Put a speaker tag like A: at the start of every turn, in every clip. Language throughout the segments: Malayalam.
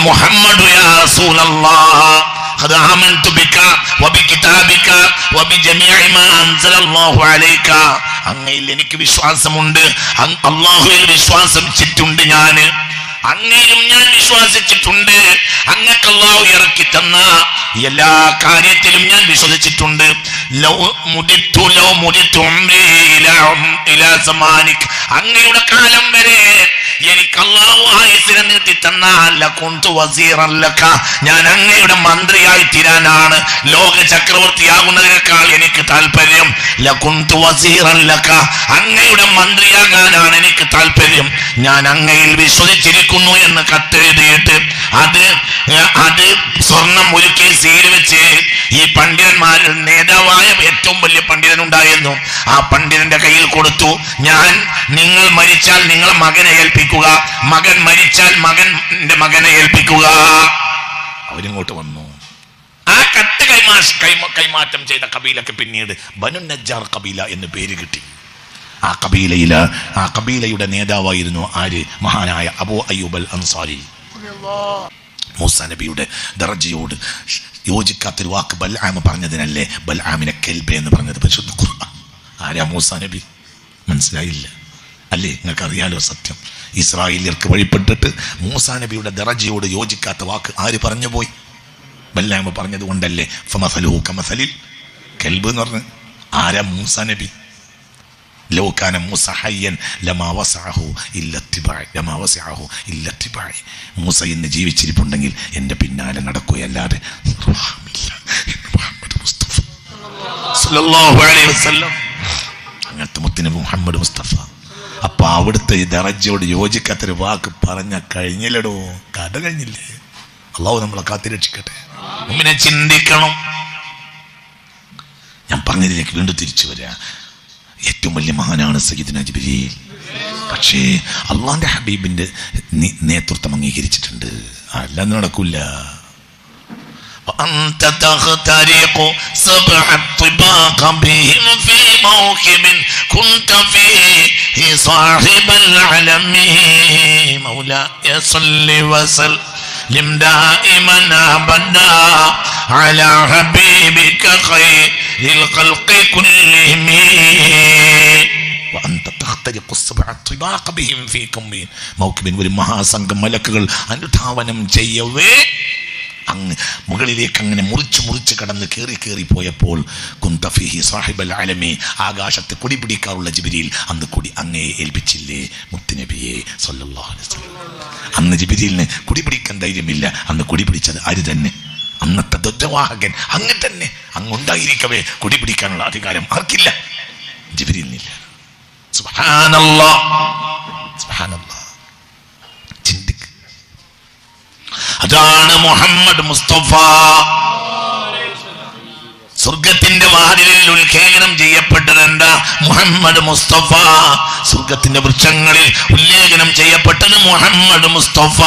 A: മുഹമ്മദ് യാ റസൂലല്ലാഹ് ഖദ് ആമൻതു ബിക വബികിതാബിക വബിജമീഇ മാ അൻസലല്ലാഹു അലൈക. അങ്ങയിൽ എനിക്ക് വിശ്വാസമുണ്ട്, അല്ലാഹുവിൽ വിശ്വാസിച്ചിട്ടുണ്ട്, ഞാൻ അങ്ങയിലും ഞാൻ വിശ്വസിച്ചിട്ടുണ്ട്, അങ്ങക്ക് അല്ലാഹു ഇറക്കി തന്ന എല്ലാ കാര്യത്തിലും ഞാൻ വിശ്വസിച്ചിട്ടുണ്ട്. അങ്ങയുടെ കാലം വരെ എനിക്ക് അല്ലാഹു ആയുസ്സിനെ നീട്ടി തന്നാൽ ഞാൻ അങ്ങയുടെ മന്ത്രിയായി തീരാനാണ്, ലോക ചക്രവർത്തിയാകുന്നതിനേക്കാൾ എനിക്ക് താല്പര്യം അങ്ങയുടെ മന്ത്രിയാകാനാണ് എനിക്ക് താല്പര്യം. ഞാൻ അങ്ങയിൽ വിശ്വസിച്ചിരിക്കുന്നു എന്ന് കത്തെഴുതിയിട്ട് അത് സ്വർണം ഒരുക്കി സീൽ വെച്ച് ഈ പണ്ഡിതന്മാരിൽ നേതാവായ ഏറ്റവും വലിയ പണ്ഡിതൻ ഉണ്ടായിരുന്നു, ആ പണ്ഡിതന്റെ കയ്യിൽ കൊടുത്തു. നിങ്ങൾ മരിച്ചാൽ നിങ്ങളെ മകനെ ഏൽപ്പിക്കുക, മകൻ മരിച്ചാൽ മകന്റെ മകനെ ഏൽപ്പിക്കുക. അവരിങ്ങോട്ട് വന്നു. ആ കത്ത് കൈമാറ്റം ചെയ്ത കബീലക്ക് പിന്നീട് ബനു നജ്ജാർ കബീല എന്ന് പേര് കിട്ടി. ആ കബീലയുടെ നേതാവായിരുന്നു ആര്? മഹാനായ അബൂ അയ്യൂബ് അൽ അൻസാരി. മൂസാ നബിയുടെ ദർജയോട് യോജിക്കാത്തൊരു വാക്ക് ബൽആം പറഞ്ഞതിനല്ലേ ബൽആമിനെ കെൽബ എന്ന് പറഞ്ഞത് പരിശുദ്ധ ഖുർആൻ. ആരാ മൂസാ നബി? മനസ്സിലായില്ല അല്ലേ? നിങ്ങൾക്ക് അറിയാലോ സത്യം. ഇസ്രായേലിയർക്ക് വഴിപ്പെട്ടിട്ട് മൂസാ നബിയുടെ ദർജയോട് യോജിക്കാത്ത വാക്ക് ആര് പറഞ്ഞു പോയി? ബൽആം പറഞ്ഞത് കൊണ്ടല്ലേ ഫമസലുഹു കമസലിൽ കെൽബ് എന്ന് പറഞ്ഞ്. ആരാ മൂസാ നബി? ലൗ കാന മൂസ ഹയ്യൻ ലമാ വസഅഹു ഇല്ല ഇത്തിബാഇ. മൂസ ഇന്ന് ജീവിച്ചിരിപ്പുണ്ടെങ്കിൽ എൻ്റെ പിന്നാലെ നടക്കുകയല്ലാതെ മുഹമ്മദ് മുസ്തഫ സല്ലല്ലാഹു അലൈഹി വസല്ലം, അങ്ങനത്തെ മുത്തുനബി മുഹമ്മദ് മുസ്തഫ. അപ്പൊ അവിടുത്തെ ഈ ദറജയോട് യോജിക്കാത്തൊരു വാക്ക് പറഞ്ഞ കഴിഞ്ഞില്ലടോ, കഥ കഴിഞ്ഞില്ലേ? അള്ളാഹു നമ്മളെ കാത്തിരക്ഷിക്കട്ടെ. മുമ്പിനെ ചിന്തിക്കണം. ഞാൻ പറഞ്ഞതിലേക്ക് വീണ്ടും തിരിച്ചു വരാം. ഏറ്റവും വലിയ മഹാനാണ് സയ്യിദുനാ ജിബ്രീൽ. പക്ഷേ അള്ളാന്റെ ഹബീബിന്റെ നേതൃത്വം അംഗീകരിച്ചിട്ടുണ്ട്. അല്ലാതെ നടക്കൂല. وأنت تخترق سبع الطباق بهم في موكب كنت فيه صاحب العلم مولاي صل وسلم دائما أبدا على حبيبك خير الخلق كلهم وأنت تخترق السبع الطباق بهم في موكب. ഒരു മഹാസംഘം മലക്കുകൾ അനുധാവനം ചെയ്യവേ അങ്ങ് മുകളിലേക്ക് അങ്ങനെ മുറിച്ച് കടന്ന് കയറി പോയപ്പോൾ കുന്ത ഫീഹി സാഹിബൽ അലമി, ആകാശത്ത് കൊടി പിടിക്കാറുള്ള ജിബ്രീൽ അന്ന് കൊടി അങ്ങേ ഏൽപ്പിച്ചില്ലേ മുത്തുനബിയെ സല്ലല്ലാഹു അലൈഹി വസല്ലം. അന്ന് ജിബ്രീലിന് കൊടി പിടിക്കാൻ ധൈര്യമില്ല. അന്ന് കൊടി പിടിച്ചത് ആര് തന്നെ? അന്നത്തെ ധ്വജവാഹകൻ അങ്ങ് തന്നെ. അങ്ങുണ്ടായിരിക്കവേ കൊടി പിടിക്കാനുള്ള അധികാരം ആർക്കില്ല? ജിബ്രീലിനില്ല. സുബ്ഹാനല്ലാഹ്, സുബ്ഹാനല്ലാഹ്. ചിന്തിക്ക്. അതാണ് മുഹമ്മദ് മുസ്തഫ. സ്വർഗത്തിന്റെ വാതിലിൽ ഉൽഖേഖനം ചെയ്യപ്പെട്ടത് എന്താ? മുഹമ്മദ് മുസ്തഫ. സ്വർഗത്തിന്റെ വൃക്ഷങ്ങളിൽ ഉല്ലേഖനം ചെയ്യപ്പെട്ടത് മുഹമ്മദ് മുസ്തഫ.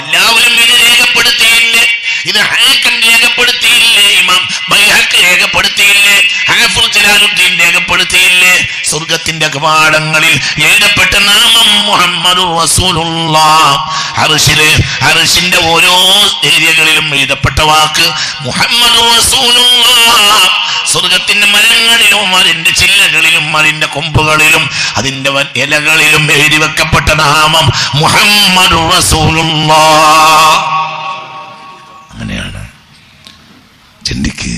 A: എല്ലാവരും ഇത് രേഖപ്പെടുത്തിയില്ലേ? ഇത് ഹാക്കൻ രേഖപ്പെടുത്തിയില്ലേ? ഇമാം ബൈഹഖി രേഖപ്പെടുത്തിയില്ലേ? ഹാഫിദ് ജലാലുദ്ദീൻ രേഖപ്പെടുത്തിയില്ലേ? സ്വർഗത്തിന്റെ കവാടങ്ങളിൽ എഴുതപ്പെട്ട നാമം മുഹമ്മദുർ റസൂലുള്ളാഹ്. അർശിന്റെ ഓരോ ഏരിയകളിലും എഴുതപ്പെട്ട വാക്ക് മുഹമ്മദുർ റസൂലുള്ളാഹ്. സ്വർഗത്തിന്റെ മരങ്ങളിലും അതിന്റെ ചില്ലകളിലും അതിന്റെ കൊമ്പുകളിലും അതിന്റെ ഇലകളിലും എഴുതി വെക്കപ്പെട്ട നാമം മുഹമ്മദുർ റസൂലുള്ളാഹ്. അങ്ങനെയാണ്. ചിന്തിക്ക്.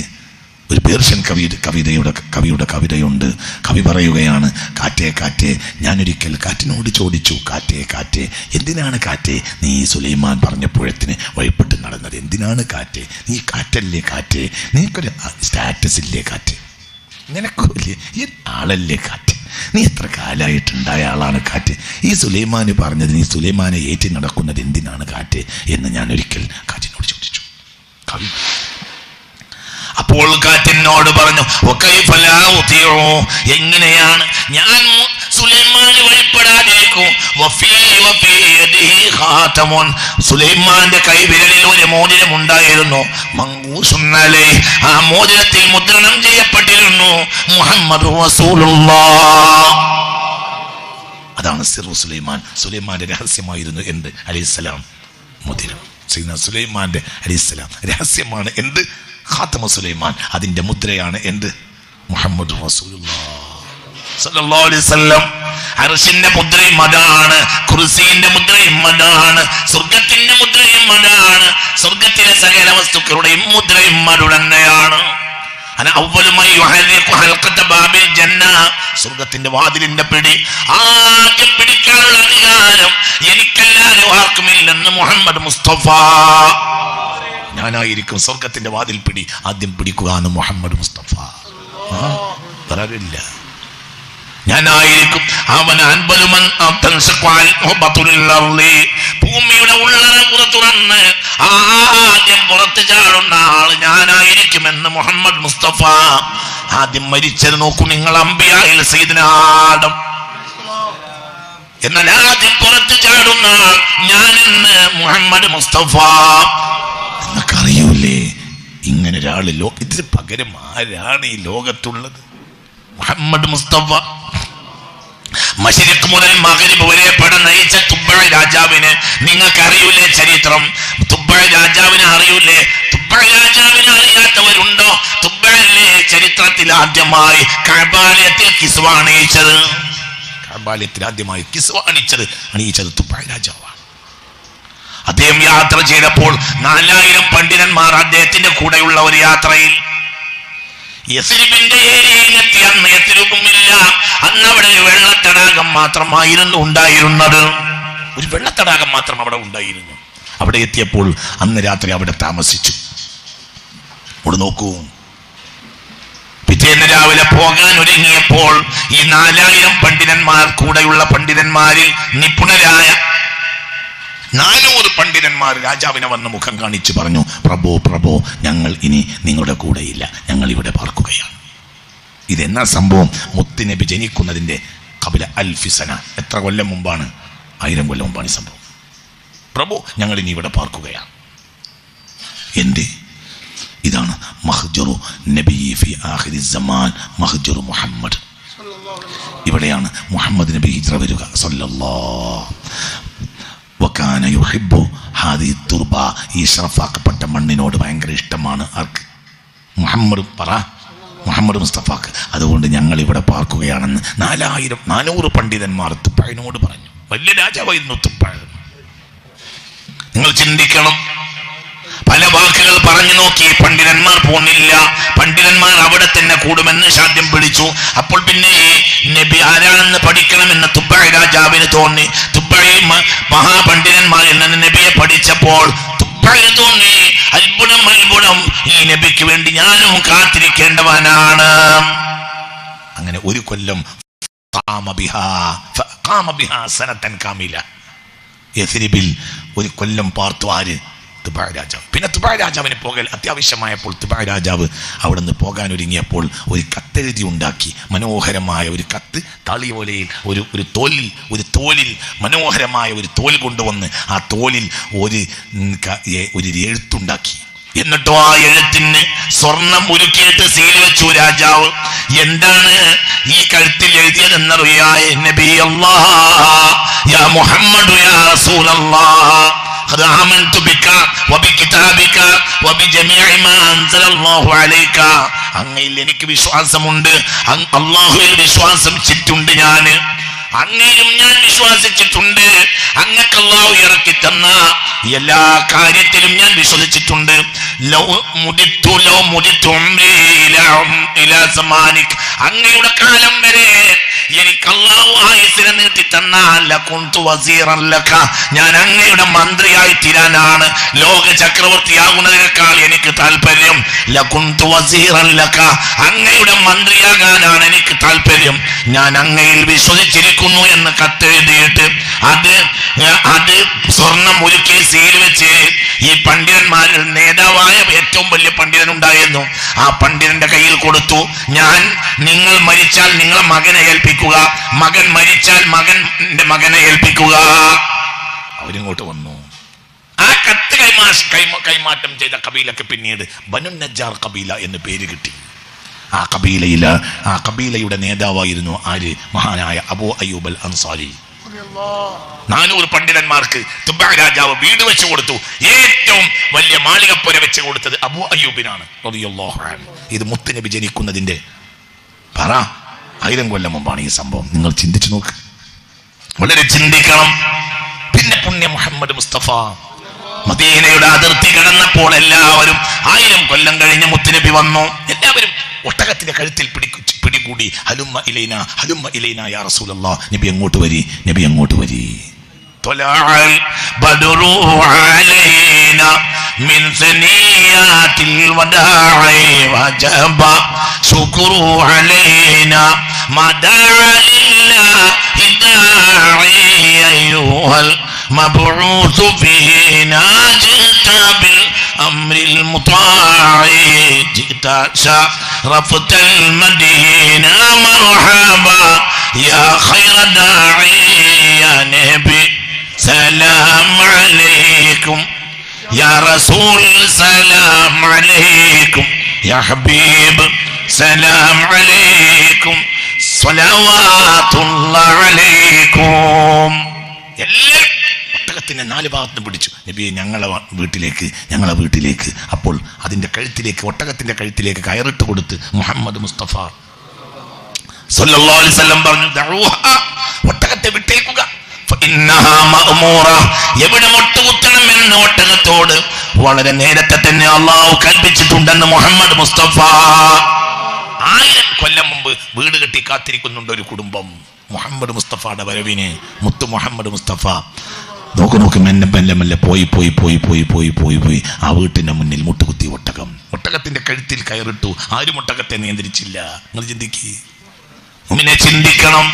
A: ഒരു പേർഷ്യൻ കവിയുടെ കവിതയുണ്ട്. കവി പറയുകയാണ്, കാറ്റേ കാറ്റേ, ഞാനൊരിക്കൽ കാറ്റിനോട് ചോദിച്ചു, കാറ്റേ കാറ്റേ, എന്തിനാണ് കാറ്റേ നീ സുലൈമാൻ പറഞ്ഞപ്പോഴത്തിന് വഴിപ്പെട്ട് നടന്നത്? എന്തിനാണ് കാറ്റേ? നീ കാറ്റല്ലേ കാറ്റേ? നിനക്കൊരു സ്റ്റാറ്റസ് ഇല്ലേ കാറ്റ്? നിനക്കൊല്ലേ ഈ ആളല്ലേ കാറ്റ്? നീ എത്ര കാലമായിട്ടുണ്ടായ ആളാണ് കാറ്റ്? ഈ സുലൈമാന് പറഞ്ഞത് നീ സുലൈമാനെ ഏറ്റി നടക്കുന്നത് എന്തിനാണ് കാറ്റ് എന്ന് ഞാൻ ഒരിക്കൽ കാറ്റിനോട് ചോദിച്ചു. കവി അപ്പോൾ കാറ്റിനോട് പറഞ്ഞു, എങ്ങനെയാണ് ഞാൻ സുലൈമാന് വഴിപ്പെടാതിരിക്കും? സുലൈമാന്റെ കൈവിരലിൽ ഒരു മോതിരം ഉണ്ടായിരുന്നു. ആ മോതിരത്തിൽ മുദ്രണം ചെയ്യപ്പെട്ടിരുന്നു മുഹമ്മദ് റസൂലുള്ളാഹ്. അതാണ് സിറു സുലൈമാൻ. സുലൈമാന്റെ രഹസ്യമായിരുന്നു എന്ത്? അലൈഹിസ്സലാം. മുദ്രം. സയ്യിദ്നാ സുലൈമാന്റെ അലൈഹിസ്സലാം രഹസ്യമാണ് എന്ത്? ഖാതമ സുലൈമാൻ. അതിന്റെ മുദ്രയാണ് എന്ത്? മുഹമ്മദ് റസൂലുള്ളാഹി സല്ലല്ലാഹു അലൈഹി വസല്ലം. അർശിന്റെ മുദ്രയും അതാണ്, കുർസിയുടെ മുദ്രയും അതാണ്, സ്വർഗത്തിന്റെ മുദ്രയും അതാണ്, സ്വർഗത്തിലെ സകല വസ്തുക്കളുടെയും മുദ്രയും അത് തന്നെയാണ്. സ്വർഗത്തിന്റെ വാതിലിന്റെ പിടി ആദ്യം പിടിക്കാനുള്ള അധികാരം എനിക്കല്ലാതെ ആർക്കുമില്ലെന്ന് മുഹമ്മദ് മുസ്തഫ. ഞാനായിരിക്കും സ്വർഗത്തിന്റെ വാതിൽ പിടി ആദ്യം പിടിക്കുക എന്ന് മുഹമ്മദ് മുസ്തഫ. പറയാറില്ല, ഞാനായിരിക്കും. അവൻ ഭൂമിയുടെ ഉള്ളറ തുറന്ന് ആദ്യം പുറത്ത് ചാടുന്ന ആൾ ഞാനായിരിക്കുമെന്ന് മുഹമ്മദ് മുസ്തഫ. ആദ്യം മരിച്ചത് നോക്കൂ നിങ്ങൾ, അംബിയായിൽ സയ്യിദ്നാ ആദം. എന്നാൽ ആദ്യം പുറത്ത് ചാടുന്ന ആൾ ഞാനെന്ന് മുഹമ്മദ് മുസ്തഫ. നിങ്ങൾക്കറിയൂലേ ഇങ്ങനെ ഒരാള് ഇതിന് പകരം ആരാണ് ഈ ലോകത്തുള്ളത്? മുഹമ്മദ് മുസ്തഫ. മശരിഖ് മുതൽ മഗ്രിബ് വരെ പട നയിച്ച തുബ്ബഅ രാജാവിന് നിങ്ങൾക്കറിയൂലേ ചരിത്രം? തുബ്ബഅ രാജാവിനെ അറിയൂലേ? തുബ്ബഅ രാജാവിനെ അറിയാത്തവരുണ്ടോ? തുബ്ബഅയിലെ ചരിത്രത്തിൽ ആദ്യമായി കഅബാലയത്തിൽ കിസ്വ അണിയിച്ചത്, കഅബാലയത്തിൽ ആദ്യമായി കിസ്വ അണിയിച്ചത് തുബ്ബഅ രാജാവാണ്. അദ്ദേഹം യാത്ര ചെയ്തപ്പോൾ 4000 പണ്ഡിതന്മാർ അദ്ദേഹത്തിന്റെ കൂടെയുള്ള ഒരു യാത്രയിൽ യസ്രിബിന്റെ ഏരിയയിലെത്തി. അന്ന് യസ്രിബുമില്ല, അന്ന് അവിടെ വെള്ളത്തടാകം മാത്രമായിരുന്നു ഉണ്ടായിരുന്നത്. ഒരു വെള്ളത്തടാകം മാത്രം അവിടെ ഉണ്ടായിരുന്നു. അവിടെ എത്തിയപ്പോൾ അന്ന് രാത്രി അവിടെ താമസിച്ചു. അവിടെ നോക്കൂ, പിറ്റേന്ന് രാവിലെ പോകാൻ ഒരുങ്ങിയപ്പോൾ ഈ 4000 പണ്ഡിതന്മാർ, കൂടെയുള്ള പണ്ഡിതന്മാരിൽ നിപുണരായ 400 പണ്ഡിതന്മാർ രാജാവിനെ വന്ന് മുഖം കാണിച്ചു പറഞ്ഞു, പ്രഭോ പ്രഭോ, ഞങ്ങൾ ഇനി നിങ്ങളുടെ കൂടെയില്ല, ഞങ്ങൾ ഇവിടെ പാർക്കുകയാണ്. ഇതെന്നാ സംഭവം? മുത്തുനബി ജനിക്കുന്നതിന്റെ ഖബല അൽഫിസന, എത്ര കൊല്ലം മുമ്പാണ്? 1000 കൊല്ലം മുമ്പാണ് ഈ സംഭവം. പ്രഭു, ഞങ്ങൾ ഇനി ഇവിടെ പാർക്കുകയാണ്. എന്ത്? ഇതാണ് മഹ്ജറു നബി ഫി ആഖിരി സമാൻ, മഹ്ജറു മുഹമ്മദ്. ഇവിടെയാണ് മുഹമ്മദ് നബി ഹിജ്റ വരിക സല്ലല്ലാഹു. വകാന യുഹിബ്ബു ഹാദിഹി തുർബ, ഈ ശറഫാക്കപ്പെട്ട മണ്ണിനോട് ഭയങ്കര ഇഷ്ടമാണ് ആർക്ക്? മുഹമ്മദ് മുസ്തഫാക്ക്. അതുകൊണ്ട് ഞങ്ങൾ ഇവിടെ പാർക്കുകയാണെന്ന് 400 പണ്ഡിതന്മാർ തുബ്ബഅയിനോട് പറഞ്ഞു. വലിയ രാജാവായിരുന്നു തുബ്ബഅ. നിങ്ങൾ ചിന്തിക്കണം, പല വാക്കുകൾ പറഞ്ഞു നോക്കി, പണ്ഡിതന്മാർ പോന്നില്ല. പണ്ഡിതന്മാർ അവിടെ തന്നെ കൂടുമെന്ന് ശാഠ്യം പിടിച്ചു. അപ്പോൾ പിന്നെ നബി ആരാണെന്ന് പഠിക്കണമെന്ന് തുബ്ബഅ രാജാവിന് തോന്നി. തുബ്ബഅയിൽ മഹാപണ്ഡിതന്മാരിൽ നിന്ന് നബിയെ പഠിച്ചപ്പോൾ തുബ്ബഅന് തോന്നി, അത്ഭുതം അത്ഭുതം, ഈ നബിക്ക് വേണ്ടി ഞാനും കാത്തിരിക്കേണ്ടവനാണ്. അങ്ങനെ ഒരു കൊല്ലം സനതൻ കാമില യസ്രിബിൽ ഒരു കൊല്ലം പാർത്തു. ആര്? തുബ്ബഅ രാജാവ്. പിന്നെ തുബ്ബഅ രാജാവിന് പോകൽ അത്യാവശ്യമായപ്പോൾ തുബ്ബഅ രാജാവ് അവിടെ നിന്ന് പോകാൻ ഒരുങ്ങിയപ്പോൾ ഒരു കത്തെഴുതി ഉണ്ടാക്കി. മനോഹരമായ ഒരു കത്ത്, താളിയോലയിൽ ഒരു തോലിൽ മനോഹരമായ ഒരു തോൽ കൊണ്ടുവന്ന് ആ തോലിൽ ഒരു എഴുത്തുണ്ടാക്കി. എന്നിട്ടോ ആ എഴുത്തിന് സ്വർണം ഉരുക്കിയിട്ട് സീൽ വെച്ചു രാജാവ്. എന്താണ് ഈ കഴുത്തിൽ എഴുതിയതെന്നറിയാ? നബി അല്ലാഹ് യാ മുഹമ്മദ് യാ റസൂലല്ലാഹ് ഖദ് ആമൻതു ബിക വബികിതാബിക വബിജമീഇ മാ അൻസലല്ലാഹു അലൈക. അങ്ങയിൽ എനിക്ക് വിശ്വാസമുണ്ട്, അല്ലാഹുവിൽ വിശ്വാസിച്ചിട്ടുണ്ട്, അങ്ങയിലും ഞാൻ വിശ്വസിച്ചിട്ടുണ്ട്, അങ്ങക്ക് അല്ലാഹു ഇറക്കി തന്ന എല്ലാ കാര്യത്തിലും ഞാൻ വിശ്വസിച്ചിട്ടുണ്ട്. അങ്ങയുടെ കാലം വരെ എനിക്ക് അല്ലാഹു ആയുസ്സിനെ നീട്ടി തന്നാൽ ഞാൻ അങ്ങയുടെ മന്ത്രിയായി തീരാനാണ്. ലോക ചക്രവർത്തിയാകുന്നതിനേക്കാൾ എനിക്ക് താല്പര്യം അങ്ങയുടെ മന്ത്രിയാകാനാണ് എനിക്ക് താല്പര്യം. ഞാൻ അങ്ങയിൽ വിശ്വസിച്ചിരിക്കുന്നു എന്ന് കത്തെഴുതിയിട്ട് അത് സ്വർണം ഒരുക്കി സീൽ വെച്ച് ഈ പണ്ഡിതന്മാരിൽ നേതാവായ ഏറ്റവും വലിയ പണ്ഡിതൻ ഉണ്ടായിരുന്നു, ആ പണ്ഡിതന്റെ കയ്യിൽ കൊടുത്തു. നിങ്ങൾ മരിച്ചാൽ നിങ്ങളെ മകനെ ഏൽപ്പിക്കുക, മകൻ മരിച്ചാൽ മകന്റെ മകനെ ഏൽപ്പിക്കുക. അവരിങ്ങോട്ട് വന്നു. ആ കത്ത് കൈമാറ്റം ചെയ്ത കബീലക്ക് പിന്നീട് ബനു നജ്ജാർ കബീല എന്ന് പേര് കിട്ടി. ആ കബീലയുടെ നേതാവായിരുന്നു ആര്? മഹാനായ അബൂ അയ്യൂബ് അൽ അൻസാരി. 400 പണ്ഡിതന്മാർക്ക് തുബാ രാജാവ് വീട് വെച്ച് കൊടുത്തു. ഏറ്റവും വലിയ മാളികപ്പുര വെച്ച് കൊടുത്തത് അബൂ അയ്യൂബിനാണ് റളിയല്ലാഹു അൻഹു. ഇത് മുത്തുനബി ജനിക്കുന്നതിന്റെ 1000 കൊല്ലം മുമ്പാണ് ഈ സംഭവം. നിങ്ങൾ ചിന്തിച്ചു നോക്ക്, വളരെ ചിന്തിക്കണം. പിന്നെ പുണ്യ മുഹമ്മദ് മുസ്തഫ മദീനയുടെ അതിർത്തി കടന്നപ്പോൾ എല്ലാവരും 1000 കൊല്ലം കഴിഞ്ഞ് മുത്തുനബി വന്നു. എല്ലാവരും ഒട്ടകത്തിന്റെ കഴുത്തിൽ പിടികൂടി ഹലുമ്മ ഇലൈന ഹലുമ്മ ഇലൈന യാ റസൂലല്ലാഹ്, നബി അങ്ങോട്ട് വരി, നബി അങ്ങോട്ട് വരി. ത്വലഅൽ ബദ്റു അലൈന മിൻ സനിയാത്തിൽ വദാഇ വജബ ശുക്രു അലൈന മദഅ ലില്ലാഹി ദാഇ അയ്യുഹൽ مبعوث فينا جئت بالأمر المطاع جئت شرفت المدينة مرحبا يا خير داعي يا نبي سلام عليكم يا رسول سلام عليكم يا حبيب سلام عليكم صلوات الله عليكم. ഒട്ടകത്തിന്റെ 4 ഭാഗത്തും പിടിച്ചു. നബിയെ ഞങ്ങളെ വീട്ടിലേക്ക്. അപ്പോൾ അതിന്റെ കഴുത്തിലേക്ക്, ഒട്ടകത്തിന്റെ കഴുത്തിലേക്ക് കയറിട്ട് കൊടുത്ത് മുഹമ്മദ് മുസ്തഫ സല്ലല്ലാഹു അലൈഹി വസല്ലം പറഞ്ഞു, ദഊഹാ, ഒട്ടകത്തെ വിട്ടേക്കുക. ഫഇന്നഹാ മഅ്മൂറ, എവിടെ മുട്ടുകുത്തണം എന്ന് ഒട്ടകത്തോട് വളരെ നേരത്തെ തന്നെ അല്ലാഹു കൽപ്പിച്ചിട്ടുണ്ടെന്ന് മുഹമ്മദ് മുസ്തഫ. 1000 കൊല്ലം മുമ്പ് വീട് കെട്ടി കാത്തിരിക്കുന്നുണ്ട് ഒരു കുടുംബം മുഹമ്മദ് മുസ്തഫയുടെ വരവിന്. മുത്തു മുഹമ്മദ് മുസ്തഫ നോക്ക് മെല്ലെ പോയി ആ വീട്ടിന്റെ മുന്നിൽ മുട്ടുകുത്തി ഒട്ടകത്തിന്റെ കഴുത്തിൽ കയറിട്ടു. ആരും ഒട്ടകത്തെ നിയന്ത്രിച്ചില്ല. നിങ്ങൾ ചിന്തിക്കണം.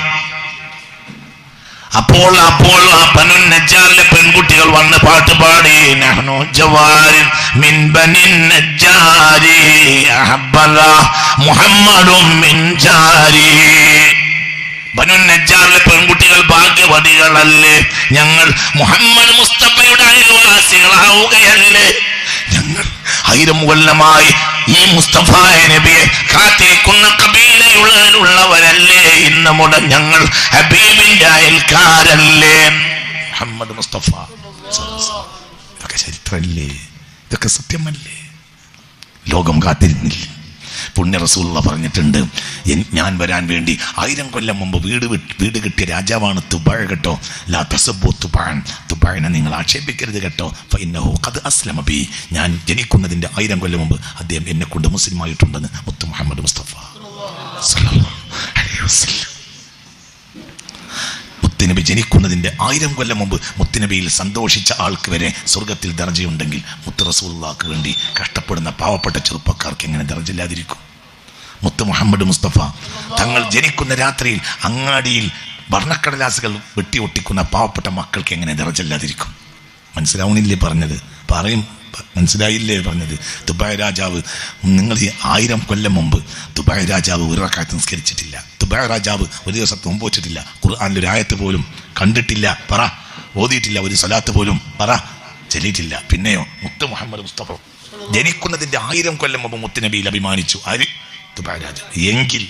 A: അപ്പോൾ ആ ബനു നജ്ജാറിലെ പെൺകുട്ടികൾ വന്ന് പാട്ട് പാടി, നഹ്നു ജവാരിൻ മിൻ ബനി നജ്ജാരി അഹബ്ബനാ മുഹമ്മദും മിൻ ജാരി. ബനു നജ്ജാറിലെ പെൺകുട്ടികൾ ഭാഗ്യവതികളല്ലേ, ഞങ്ങൾ മുഹമ്മദ് മുസ്തഫയുടെ അയൽവാസികളാവുകയല്ലേ. ഞങ്ങൾ 1000 കൊല്ലമായി ഈ മുസ്തഫായ നബിയെ കാത്തിരിക്കുന്ന കബീലയുള്ളവരല്ലേ. ഇന്ന് മുതൽ ഞങ്ങൾ ഹബീബിന്റെ അയൽക്കാരല്ലേ. മുഹമ്മദ് മുസ്തഫ. ഇതൊക്കെ ചരിത്രമല്ലേ, ഇതൊക്കെ സത്യമല്ലേ. ലോകം കാത്തിരുന്നില്ല. പുണ്യ റസൂലുള്ള പറഞ്ഞിട്ടുണ്ട്, ഞാൻ വരാൻ വേണ്ടി 1000 കൊല്ലം മുമ്പ് വീട് കിട്ടിയ രാജാവാണ് തുബാഴ കേട്ടോ. ലാ തസബ്ബു തുബാൻ, തുബാഴിനെ നിങ്ങൾ ആക്ഷേപിക്കരുത് കേട്ടോ. ഫഇന്നഹു ഖദ് അസ്ലമ ബി, ഞാൻ ജനിക്കുന്നതിന്റെ 1000 കൊല്ലം മുമ്പ് അദ്ദേഹം എന്നെ കൊണ്ട് മുസ്ലിം ആയിട്ടുണ്ടെന്ന് മുത്തു മുഹമ്മദ് മുസ്തഫ സല്ലല്ലാഹു അലൈഹി വസല്ലം. മുത്തുനബി ജനിക്കുന്നതിന്റെ 1000 കൊല്ലം മുമ്പ് മുത്തുനബിയിൽ സന്തോഷിച്ച ആൾക്ക് വരെ സ്വർഗത്തിൽ ദർജയുണ്ടെങ്കിൽ മുത്ത് റസൂലുള്ളാഹിക്ക് വേണ്ടി കഷ്ടപ്പെടുന്ന പാവപ്പെട്ട ചെറുപ്പക്കാർക്ക് എങ്ങനെ ദർജയില്ലാതിരിക്കും? മുത്ത് മുഹമ്മദ് മുസ്തഫ തങ്ങൾ ജനിക്കുന്ന രാത്രിയിൽ അങ്ങാടിയിൽ വർണ്ണക്കടലാസുകൾ വെട്ടി ഒട്ടിക്കുന്ന പാവപ്പെട്ട മക്കൾക്ക് എങ്ങനെ ദർജയില്ലാതിരിക്കും? മനസ്സിലാവണില്ലേ പറഞ്ഞത്? മനസ്സിലായില്ലേ പറഞ്ഞത്? ദുബായ് രാജാവ്, നിങ്ങൾ ഈ 1000 കൊല്ലം മുമ്പ് ദുബായ് രാജാവ് ഒരു റക്അത്ത് നിസ്കരിച്ചിട്ടില്ല. ദുബായ് രാജാവ് ഒരു ദിവസത്തെ മുമ്പ് വെച്ചിട്ടില്ല. ഖുർആനിൽ ഒരു ആയത്ത് പോലും കണ്ടിട്ടില്ല, ഓതിയിട്ടില്ല. ഒരു സ്വലാത്ത് പോലും ചൊല്ലിയിട്ടില്ല. പിന്നെയോ മുത്ത് മുഹമ്മദ് മുസ്തഫ ജനിക്കുന്നതിന്റെ 1000 കൊല്ലം മുമ്പ് മുത്തുനബിയിൽ അഭിമാനിച്ചു ആര്? ദുബായ് രാജാവ്. എങ്കിൽ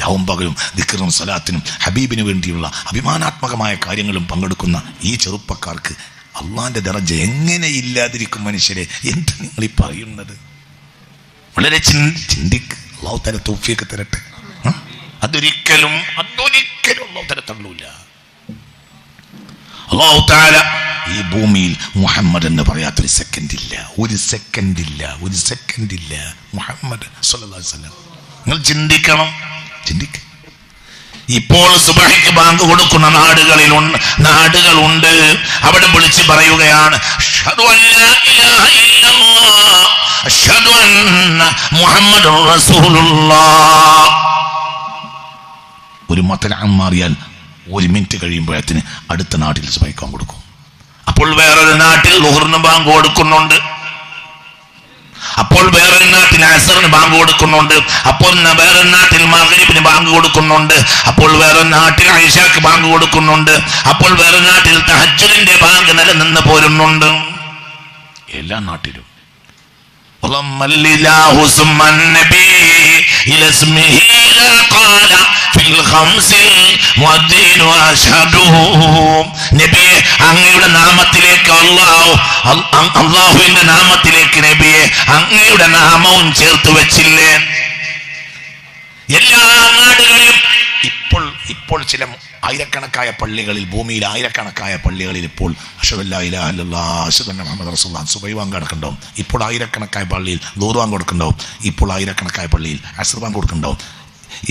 A: രാവും പകലും ദിക്റും സ്വലാത്തിനും ഹബീബിന് വേണ്ടിയുള്ള അഭിമാനാത്മകമായ കാര്യങ്ങളും പങ്കെടുക്കുന്ന ഈ ചെറുപ്പക്കാർക്ക് അള്ളാന്റെ ദറജ എങ്ങനെ ഇല്ലാതിരിക്കും? മനുഷ്യരെ, എന്താ നിങ്ങൾ ഈ പറയുന്നത്? വളരെ ചിന്തിക്ക്. അള്ളാഹു തആല തൗഫീഖ് തരട്ടെ. അതൊരിക്കലും അള്ളാഹു തആല തള്ളൂല. അള്ളാഹു തആല ഈ ഭൂമിയിൽ മുഹമ്മദ് എന്ന് പറയാത്തൊരു സെക്കൻഡില്ല. മുഹമ്മദ് സ്വല്ലല്ലാഹു അലൈഹി വസല്ലം. നിങ്ങൾ ചിന്തിക്കണം. ഇപ്പോൾ സുബഹിക്ക് ബാങ്ക് കൊടുക്കുന്ന നാടുകളുണ്ട്. അവിടെ വിളിച്ച് പറയുകയാണ്, അഷ്ഹദു അല്ലാ ഇലാഹ ഇല്ലല്ലാഹ് അഷ്ഹദു അന്ന മുഹമ്മദുർ റസൂലുള്ളാഹ്. ഒരു മതലം മാറിയാൽ 1 മിനിറ്റ് കഴിയുമ്പോഴത്തിന് അടുത്ത നാട്ടിൽ സുബഹിക്ക് ബാങ്ക് കൊടുക്കും. അപ്പോൾ വേറൊരു നാട്ടിൽ ളുഹറിന് ബാങ്ക് കൊടുക്കുന്നുണ്ട്. അപ്പോൾ വേറൊരു നാട്ടിൽ അസറിന് ബാങ്ക് കൊടുക്കുന്നുണ്ട്. അപ്പോൾ വേറൊരു നാട്ടിൽ മഗ്രിബിന് ബാങ്ക് കൊടുക്കുന്നുണ്ട്. അപ്പോൾ വേറൊരു നാട്ടിൽ ഇശാക്ക് ബാങ്ക് കൊടുക്കുന്നുണ്ട്. അപ്പോൾ വേറൊരു നാട്ടിൽ തഹജ്ജുദിന്റെ ബാങ്ക് നിലനിന്ന് പോരുന്നുണ്ട്. എല്ലാ നാട്ടിലും ഫിൽ ഖംസിൽ മുഅദ്ദിനു അഷ്ഹദു. നബിയെ അങ്ങയുടെ നാമത്തിലേക്ക് അല്ലാഹുവിന്റെ നാമത്തിലേക്ക് നബിയെ അങ്ങയുടെ നാമവും ചേർത്ത് വെച്ചില്ലേ? എല്ലാ നാടുകളിലും ഇപ്പോൾ ചില ആയിരക്കണക്കായ പള്ളികളിൽ, ഭൂമിയിൽ ആയിരക്കണക്കായ പള്ളികളിൽ ഇപ്പോൾ അഷ്ഹദു അല്ലാ ഇലാഹ ഇല്ലല്ലാഹ് അഷ്ഹദു അന്ന മുഹമ്മദ് റസൂലുള്ളാഹ് സുബഹി ബാങ്ക് നടക്കുന്നുണ്ടാവും. ഇപ്പോൾ ആയിരക്കണക്കായ പള്ളിയിൽ ദുഹർ ബാങ്ക് കൊടുക്കുന്നുണ്ടാവും. ഇപ്പോൾ ആയിരക്കണക്കായ പള്ളിയിൽ അസ്ർ ബാങ്ക് കൊടുക്കുന്നുണ്ടാവും.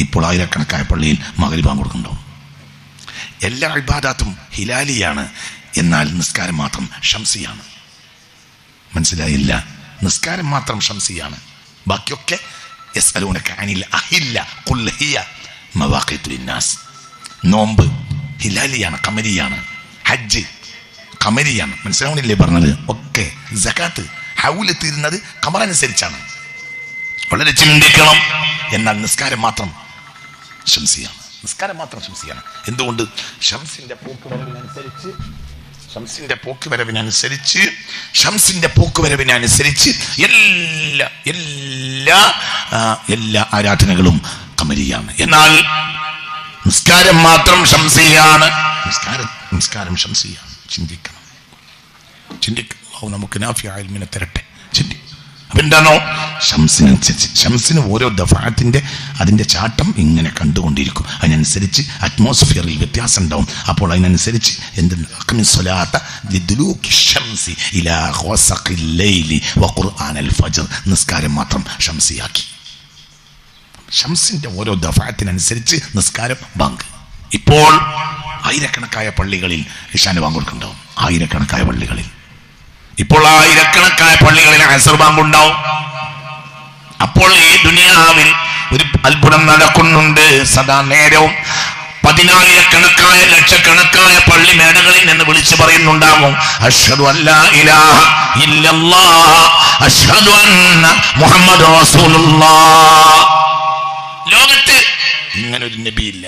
A: ഇപ്പോൾ ആയിരക്കണക്കായ പള്ളിയിൽ മഗ്‌രിബ് ബാങ്ക് കൊടുക്കുന്നുണ്ടാവും. എല്ലാ ഇബാദത്തും ഹിലാലിയാണ്, എന്നാൽ നിസ്കാരം മാത്രം ഷംസിയാണ്. മനസ്സിലായില്ല? നിസ്കാരം മാത്രം ഷംസിയാണ്, ബാക്കിയൊക്കെ യസ്അലൂനക അനിൽ അഹില്ല ഖുൽ ഹിയ മവാഖീതു ലിന്നാസ്. നോമ്പ് ഹിലാലിയാണ്, ഖമരിയാണ്. ഹജ്ജ് ഖമരിയാണ്. മനസ്സിലാവണില്ലേ പറഞ്ഞത്? ഒക്കെ സകാത്ത് ഹൗല് തീരുന്നത് ഖമറനുസരിച്ചാണ്. വളരെ ചിന്തിക്കണം. എന്നാൽ നിസ്കാരം മാത്രം ഷംസിയാണ്. നിസ്കാരം മാത്രം ഷംസിയാണ്. എന്തുകൊണ്ട്? ഷംസിന്റെ പോക്കുവരവിനനുസരിച്ച് എല്ലാ ആരാധനകളും ഖമരിയാണ്. എന്നാൽ നിസ്കാരം മാത്രം ഷംസിയാണ്. നിസ്കാരം ഷംസിയാണ്. ചിന്തിക്കണം. നമുക്ക് നാഫിയായ ഇൽമിനെ തരട്ടെ. അപ്പൊ എന്താണോ ഷംസിനനുസരിച്ച്, ഷംസിന് ഓരോ ദഫാത്തിന്റെ അതിന്റെ ചാട്ടം ഇങ്ങനെ കണ്ടുകൊണ്ടിരിക്കും. അതിനനുസരിച്ച് അറ്റ്മോസ്ഫിയറിൽ വ്യത്യാസം ഉണ്ടാവും. അപ്പോൾ അതിനനുസരിച്ച് നിസ്കാരം മാത്രം ഷംസിയാക്കി. ഷംസിന്റെ ഓരോ ദഫാത്തിനനുസരിച്ച് നിസ്കാരം ബാങ്ക്. ഇപ്പോൾ ആയിരക്കണക്കായ പള്ളികളിൽ ഇശാന് ബാങ്ക് കൊടുക്കുന്നുണ്ടാവും. ആയിരക്കണക്കായ പള്ളികളിൽ ഇപ്പോൾ ആയിരക്കണക്കായ പള്ളികളിൽ അസ്ർ ബാങ്ക് ഉണ്ടാവും. അപ്പോൾ ഈ ദുനിയാവിൽ ഒരു അത്ഭുതം നടക്കുന്നുണ്ട്. സദാ നേരവും 10,000-കണക്കായ ലക്ഷക്കണക്കായ പള്ളി മേടകളിൽ നിന്ന് വിളിച്ചു പറയുന്നുണ്ടാകും, അഷ്ഹദു അല്ലാ ഇലാഹ ഇല്ലല്ലാഹ് അഷ്ഹദു അന്ന മുഹമ്മദ് റസൂലുള്ളാഹ്. ലോകത്ത് ഇങ്ങനൊരു നബിയില്ല.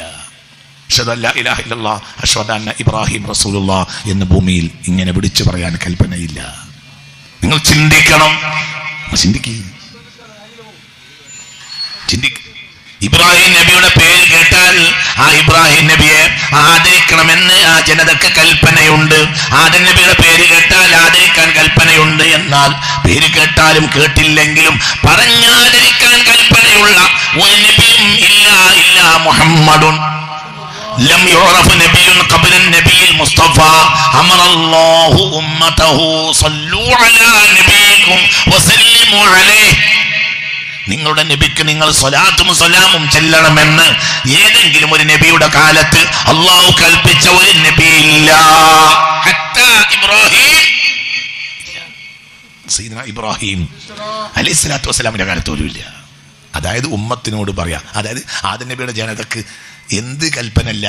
A: അഷ്ഹദു അല്ലാ ഇലാഹ ഇല്ലല്ലാഹ് അഷ്ഹദു അന്ന ഇബ്രാഹിം റസൂലുള്ളാഹ് എന്ന് ഭൂമിയിൽ ഇങ്ങനെ വിളിച്ചു പറയാൻ കൽപ്പനയില്ല. നിങ്ങൾ ചിന്തിക്കണം. ചിന്തിക്കുക. ഇബ്രാഹിം നബിയുടെ പേര് കേട്ടാൽ ആ ഇബ്രാഹിം നബിയെ ആദരിക്കണമെന്ന് ആ ജനതക്ക് കൽപ്പനയുണ്ട്. ആദം നബിയുടെ പേര് കേട്ടാൽ ആദരിക്കാൻ കൽപ്പനയുണ്ട്. എന്നാൽ പേര് കേട്ടാലും കേട്ടില്ലെങ്കിലും പറഞ്ഞാദരിക്കാൻ കൽപ്പനയുള്ള ഒരു നബിയും ഇല്ല മുഹമ്മദുൻ ലം യുറഫ് നബിയുൻ ഖബ്ല നബിയിൽ മുസ്തഫ അമറല്ലാഹു ഉമ്മതഹു സല്ലു അലാ നബിയിക്കും വസല്ലിമു അലൈഹി. നിങ്ങളുടെ നബിക്ക് നിങ്ങൾ സ്വലാത്തും സലാമും ചെല്ലണമെന്ന് ഏതെങ്കിലും ഒരു നബിയുടെ കാലത്ത് അള്ളാഹു കൽപ്പിച്ച ഒരു നബിയില്ല. ഇബ്രാഹിം അലൈഹിസ്സലാത്തു വസ്സലാമിന്റെ കാലത്ത് പോലും ഇല്ല. അതായത് ഉമ്മത്തിനോട് പറയാ, അതായത് ആദം നബിയുടെ ജനതക്ക് എന്ത് കൽപ്പനല്ല?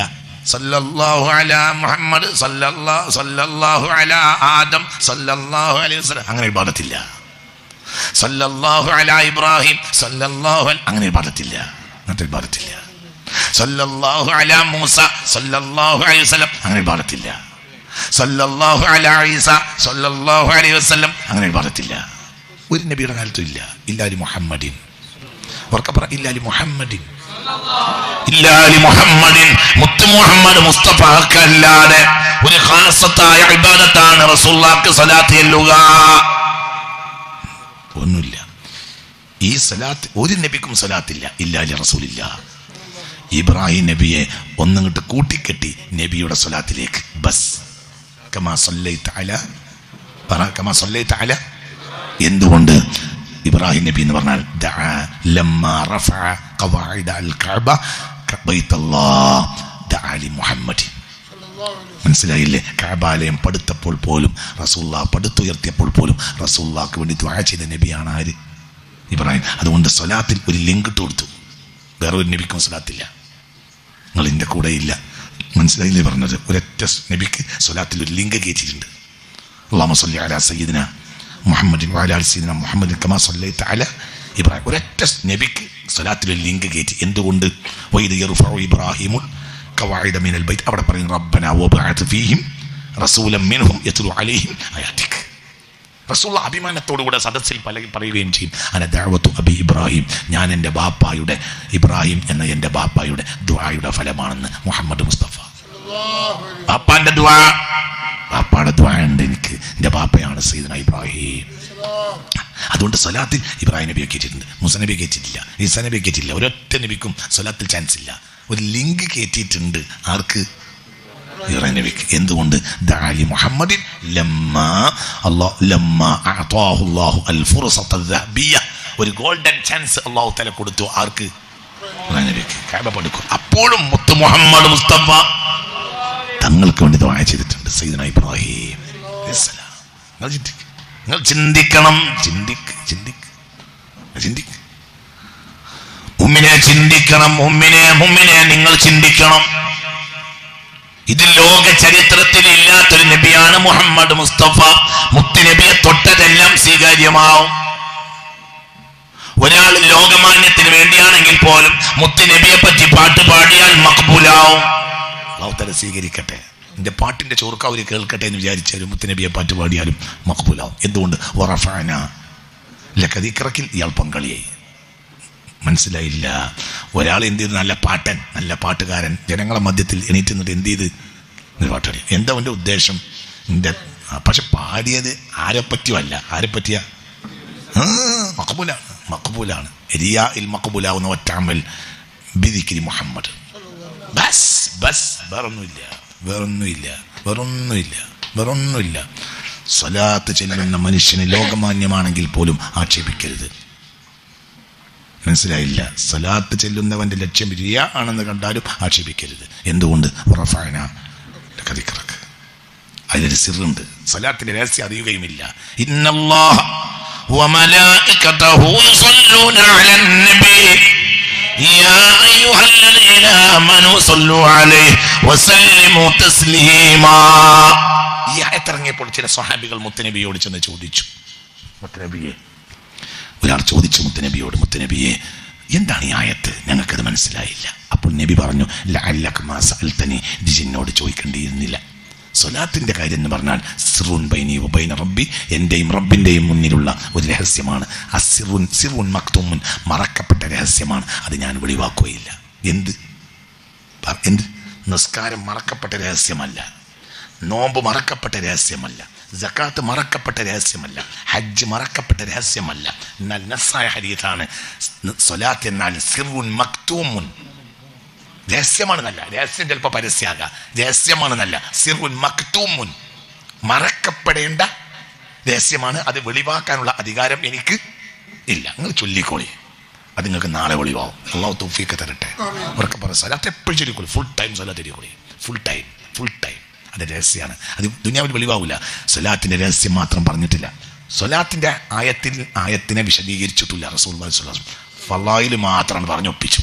A: സല്ലല്ലാഹു അലാ മുഹമ്മദ് സല്ലല്ലാഹു അലാ ആദം സല്ലല്ലാഹു അലൈഹി വസല്ലം അങ്ങനെ ഇബാദത്തില്ല. സല്ലല്ലാഹു അലാ ഇബ്രാഹിം സല്ലല്ലാഹു അങ്ങനെ ഇബാദത്തില്ല. അങ്ങനത്തെ ഇബാദത്തില്ല. സല്ലല്ലാഹു അലാ മൂസ സല്ലല്ലാഹു അലൈഹി വസല്ലം അങ്ങനെ ഇബാദത്തില്ല. സല്ലല്ലാഹു അലാ ഈസ സല്ലല്ലാഹു അലൈഹി വസല്ലം അങ്ങനെ ഇബാദത്തില്ല. ഒരു നബിയുടെ കാലത്തും ഇല്ല. ഇല്ലാലി മുഹമ്മദിൻ മുത്ത് മുഹമ്മദ് മുസ്തഫാക്കല്ലാതെ ഒരു ഖാസത്തായ ഇബാദത്താണ് റസൂലുള്ളാഹിക്ക് സ്വലാത്ത് ചെല്ലുക. ഒന്നുമില്ല. ഈ സ്വലാത്ത് ഒരു നബിക്കും സ്വലാത്തില്ല. ഇല്ലാലി റസൂലില്ല. ഇബ്രാഹിം നബിയെ ഒന്നിങ്ങോട്ട് കൂട്ടിക്കെട്ടി നബിയുടെ സ്വലാത്തിലേക്ക്. ബസ് കമാ സല്ലൈത അല. എന്തുകൊണ്ട്? ഇബ്രാഹിം നബി എന്ന് പറഞ്ഞാൽ മനസ്സിലായില്ലേ? കഅബാലയം പടുത്തപ്പോൾ പോലും റസൂലുള്ളാഹ് പടുത്തുയർത്തിയപ്പോൾ പോലും റസൂലുള്ളാഹിക്ക് വേണ്ടി ദുആ ചെയ്ത നബിയാണ് ആര്? ഇബ്രാഹിം. അതുകൊണ്ട് സ്വലാത്തിൽ ഒരു ലിങ്ക് ഇട്ട് കൊടുത്തു. വേറെ ഒരു നബിക്കും സ്വലാത്തില്ല. നിങ്ങൾ എൻ്റെ കൂടെ ഇല്ല. മനസ്സിലായില്ലേ പറഞ്ഞത്? ഒരൊറ്റ നബിക്ക് സ്വലാത്തിൽ ഒരു ലിങ്ക് കയറ്റിയിട്ടുണ്ട്. അല്ലാഹുമ്മ സ്വല്ലി അലാ സയ്യിദിന മുഹമ്മദിൻ വഅലാ ആലി സയ്യിദിന മുഹമ്മദിൻ കമാ സ്വല്ലൈത അലാ ഇബ്രാഹിം. ഒരൊറ്റ നബിക്ക് സ്വലാത്തിൽ ഒരു ലിങ്ക് കയറ്റി. എന്തുകൊണ്ട്? വഇദ് യർഫഉ ഇബ്രാഹിമുൽ ഖവാഇദ മിനൽ ബൈത്ത്. അവിടെ പറയും റബ്ബനാ വബഅത് ഫീഹിം റസൂലൻ മിൻഹും യത്ലു അലൈഹിം ആയാതിക്. റസൂൽ അഭിമാനത്തോടുകൂടെ സദസ്സിൽ പറയുകയും ചെയ്യും, അന ദഅവത്തു അബി ഇബ്രാഹിം, ഞാൻ എൻ്റെ ബാപ്പായുടെ ഇബ്രാഹിം എന്ന എൻ്റെ ബാപ്പായുടെ ദുആയുടെ ഫലമാണെന്ന് മുഹമ്മദ് മുസ്തഫ. ബാപ്പാന്റെ ദുആ, ബാപ്പാടെ ദുആ ഉണ്ട് എനിക്ക്, എൻ്റെ ബാപ്പയാണ് സയ്യിദുനാ ഇബ്രാഹിം. അതുകൊണ്ട് സ്വലാത്തിൽ ഇബ്രാഹിം നബിയെ കയറ്റിയിട്ടുണ്ട്, മൂസ നബിയെ കയറ്റിയിട്ടില്ല, ഈസാ നബിയെ കയറ്റിയില്ല. ഒരൊറ്റ നബിക്കും സ്വലാത്തിൽ ചാൻസ് ഇല്ല. ഒരു ലിങ്ക് കയറ്റിയിട്ടുണ്ട്, ആർക്ക്? ഇബ്രാഹിം നബിക്ക്. എന്തുകൊണ്ട്? ദഅലി മുഹമ്മദിൻ ലമ്മാ അഅതാഹു അല്ലാഹു അൽ ഫുർസത അദ്ദഹബിയ്യ, ഒരു ഗോൾഡൻ ചാൻസ് അല്ലാഹു തആല കൊടുത്തു. ആർക്ക്? ഇബ്രാഹിം നബിക്ക്. കഅബ പണിക്കും. അപ്പോഴും മുത്ത് മുഹമ്മദ് മുസ്തഫ തങ്ങൾക്ക് വേണ്ടി ദുആ ചെയ്തിട്ടുണ്ട്, സയ്യിദുനാ ഇബ്രാഹിം അലൈഹിസ്സലാം. നിങ്ങൾ ചിന്തിക്കണം, ചിന്തിക്ക് മുഅ്മിനെ ചിന്തിക്കണം, മുഅ്മിനെ നിങ്ങൾ ചിന്തിക്കണം. ഇത് ലോക ചരിത്രത്തിൽ ഇല്ലാത്തൊരു നബിയാണ് മുഹമ്മദ് മുസ്തഫ. മുത്തുനബിയെ തൊട്ടതെല്ലാം സ്വീകാര്യമാവും. ഒരാൾ ലോകമാന്യത്തിന് വേണ്ടിയാണെങ്കിൽ പോലും മുത്തുനബിയെ പറ്റി പാട്ട് പാടിയാൽ മഖ്ബൂലാവും. അല്ലാഹു തആല സ്വീകരിക്കട്ടെ. എന്റെ പാട്ടിന്റെ ചോർക്ക അവർ കേൾക്കട്ടെ എന്ന് വിചാരിച്ചാലും മുത്തുനബിയെ പാട്ട് പാടിയാലും മഖ്ബൂലാവും. എന്തുകൊണ്ട്? വറഫഅന ലക ദിക്റകിൽ, ഇയാൾ പങ്കാളിയായി. മനസ്സിലായില്ല? ഒരാൾ എന്ത് ചെയ്തു? നല്ല പാട്ടൻ, നല്ല പാട്ടുകാരൻ ജനങ്ങളെ മധ്യത്തിൽ എണീറ്റ് നിന്നിട്ട് എന്ത് ചെയ്ത് ഒരു പാട്ടാടി. എന്താ അവൻ്റെ ഉദ്ദേശം? പക്ഷെ പാടിയത് ആരെ പറ്റിയല്ല. ആരെ പറ്റിയ? മഖ്ബൂലാണ്. റിയാ ഇൽ മഖ്ബൂലാവുന്ന ഒറ്റമൽ ബിദിക്രി മുഹമ്മദ്. ബസ് വേറൊന്നുമില്ല. സ്വലാത്ത് ചെല്ലുന്ന മനുഷ്യന് ലോകമാന്യമാണെങ്കിൽ പോലും ആക്ഷേപിക്കരുത്. മനസ്സിലായില്ല? സ്വലാത്ത് ചെല്ലുന്നവന്റെ ലക്ഷ്യം റിയാ ആണെന്ന് കണ്ടാലും ആക്ഷേപിക്കരുത്. എന്തുകൊണ്ട്? റഫഅന ലക ദിക്റക. അതിലൊരു സിറുണ്ട്. സ്വലാത്തിന്റെ രഹസ്യം അറിയുകയുമില്ല. ഇന്നല്ലാഹ വമലായികതഹു യുസല്ലൂന അലൻ നബി യാ അയ്യുഹല്ലദീന ആമനൂ സല്ലു അലൈഹി വസല്ലിമു തസ്ലീമാ. ഈ ആയത്ത് ഇറങ്ങിയപ്പോൾ ചില സ്വഹാബികൾ മുത്തുനബിയോട് ചെന്ന് ചോദിച്ചു. ഒരാൾ ചോദിച്ചു മുത്തുനബിയോട്, മുത്തുനബിയെ എന്താണ് ഈ ആയത്ത്? ഞങ്ങൾക്കത് മനസ്സിലായില്ല. അപ്പോൾ നബി പറഞ്ഞു, ലഅല്ലക മാ സഅൽതനി, ജിന്നോട് ചോദിക്കേണ്ടിയിരുന്നില്ല. സ്വലാത്തിന്റെ കാര്യം എന്ന് പറഞ്ഞാൽ സിറുൻ ബൈനി വബൈന റബ്ബി, എന്റെയും റബ്ബിന്റെയും മുന്നിലുള്ള ഒരു രഹസ്യമാണ്. സിറുൻ മക്തൂമുൻ, മറക്കപ്പെട്ട രഹസ്യമാണ്. അത് ഞാൻ വെളിവാക്കുകയില്ല. എന്ത്? നിസ്കാരം മറക്കപ്പെട്ട രഹസ്യമല്ല, നോമ്പ് മറക്കപ്പെട്ട രഹസ്യമല്ല, സകാത്ത് മറക്കപ്പെട്ട രഹസ്യമല്ല, ഹജ്ജ് മറക്കപ്പെട്ട രഹസ്യമല്ല. എന്നാൽ നസ്സായ ഹദീസാണ്, സ്വലാത്ത് എന്നാൽ സിറുൻ മക്തൂമുൻ, രഹസ്യമാണെന്നല്ല. രഹസ്യം ചിലപ്പോൾ പരസ്യമാകാം, രഹസ്യമാണെന്നല്ല. സിറുൻ മക്തൂമുൻ, മറക്കപ്പെടേണ്ട രഹസ്യമാണ്. അത് വെളിവാക്കാനുള്ള അധികാരം എനിക്ക് ഇല്ല. നിങ്ങൾ ചൊല്ലിക്കോളി, അത് നിങ്ങൾക്ക് നാളെ വെളിവാകും. അല്ലാഹു തൗഫീഖ് തരട്ടെ. ഉറക്കെ പറ, സ്വലാത്ത് എപ്പോഴും ചൊല്ലിക്കോളി. ഫുൾ ടൈം സ്വലാത്ത് ചൊല്ലിക്കോളി. Full time. അത് രഹസ്യമാണ്. അത് ദുനിയാവിൽ വെളിവാകില്ല. സ്വലാത്തിന്റെ രഹസ്യം മാത്രം പറഞ്ഞിട്ടില്ല. സ്വലാത്തിന്റെ ആയത്തിനെ വിശദീകരിച്ചിട്ടില്ല റസൂലുള്ളാഹി സ്വല്ലല്ലാഹു അലൈഹി വസല്ലം. ഫളായിൽ മാത്രമാണ് പറഞ്ഞൊപ്പിച്ചു.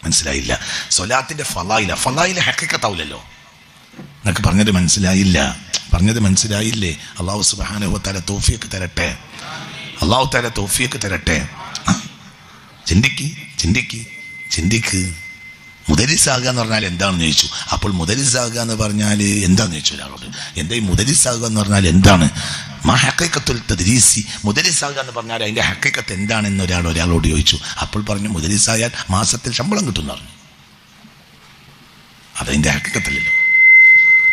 A: മനസ്സിലായില്ല? സ്വലാത്തിന്റെ ഫളായിൽ ഹഖീഖത്താവില്ലല്ലോ. നിങ്ങൾക്ക് പറഞ്ഞത് മനസ്സിലായില്ലേ? അല്ലാഹു സുബ്ഹാനഹു വ തആല തൗഫീഖ് തരട്ടെ. ചിന്തിക്ക്. മുദരിസാകുക എന്ന് പറഞ്ഞാൽ എന്താണെന്ന് ചോദിച്ചു. അപ്പോൾ മുദരിസാകുക എന്ന് പറഞ്ഞാൽ എന്താണെന്ന് ചോദിച്ചു ഒരാളോട്. എന്താ ഈ മുദരിസാകുക എന്ന് പറഞ്ഞാൽ എന്താണ്? മാ ഹഖീഖത്തുൽ തദ്രീസി, മുദരിസാകുക എന്ന് പറഞ്ഞാൽ അതിൻ്റെ ഹഖീഖത്ത് എന്താണെന്ന് ഒരാളോട് ചോദിച്ചു. അപ്പോൾ പറഞ്ഞു, മുദരിസായാൽ മാസത്തിൽ ശമ്പളം കിട്ടുമെന്ന് പറഞ്ഞു. അതതിൻ്റെ ഹഖീഖത്തല്ലല്ലോ.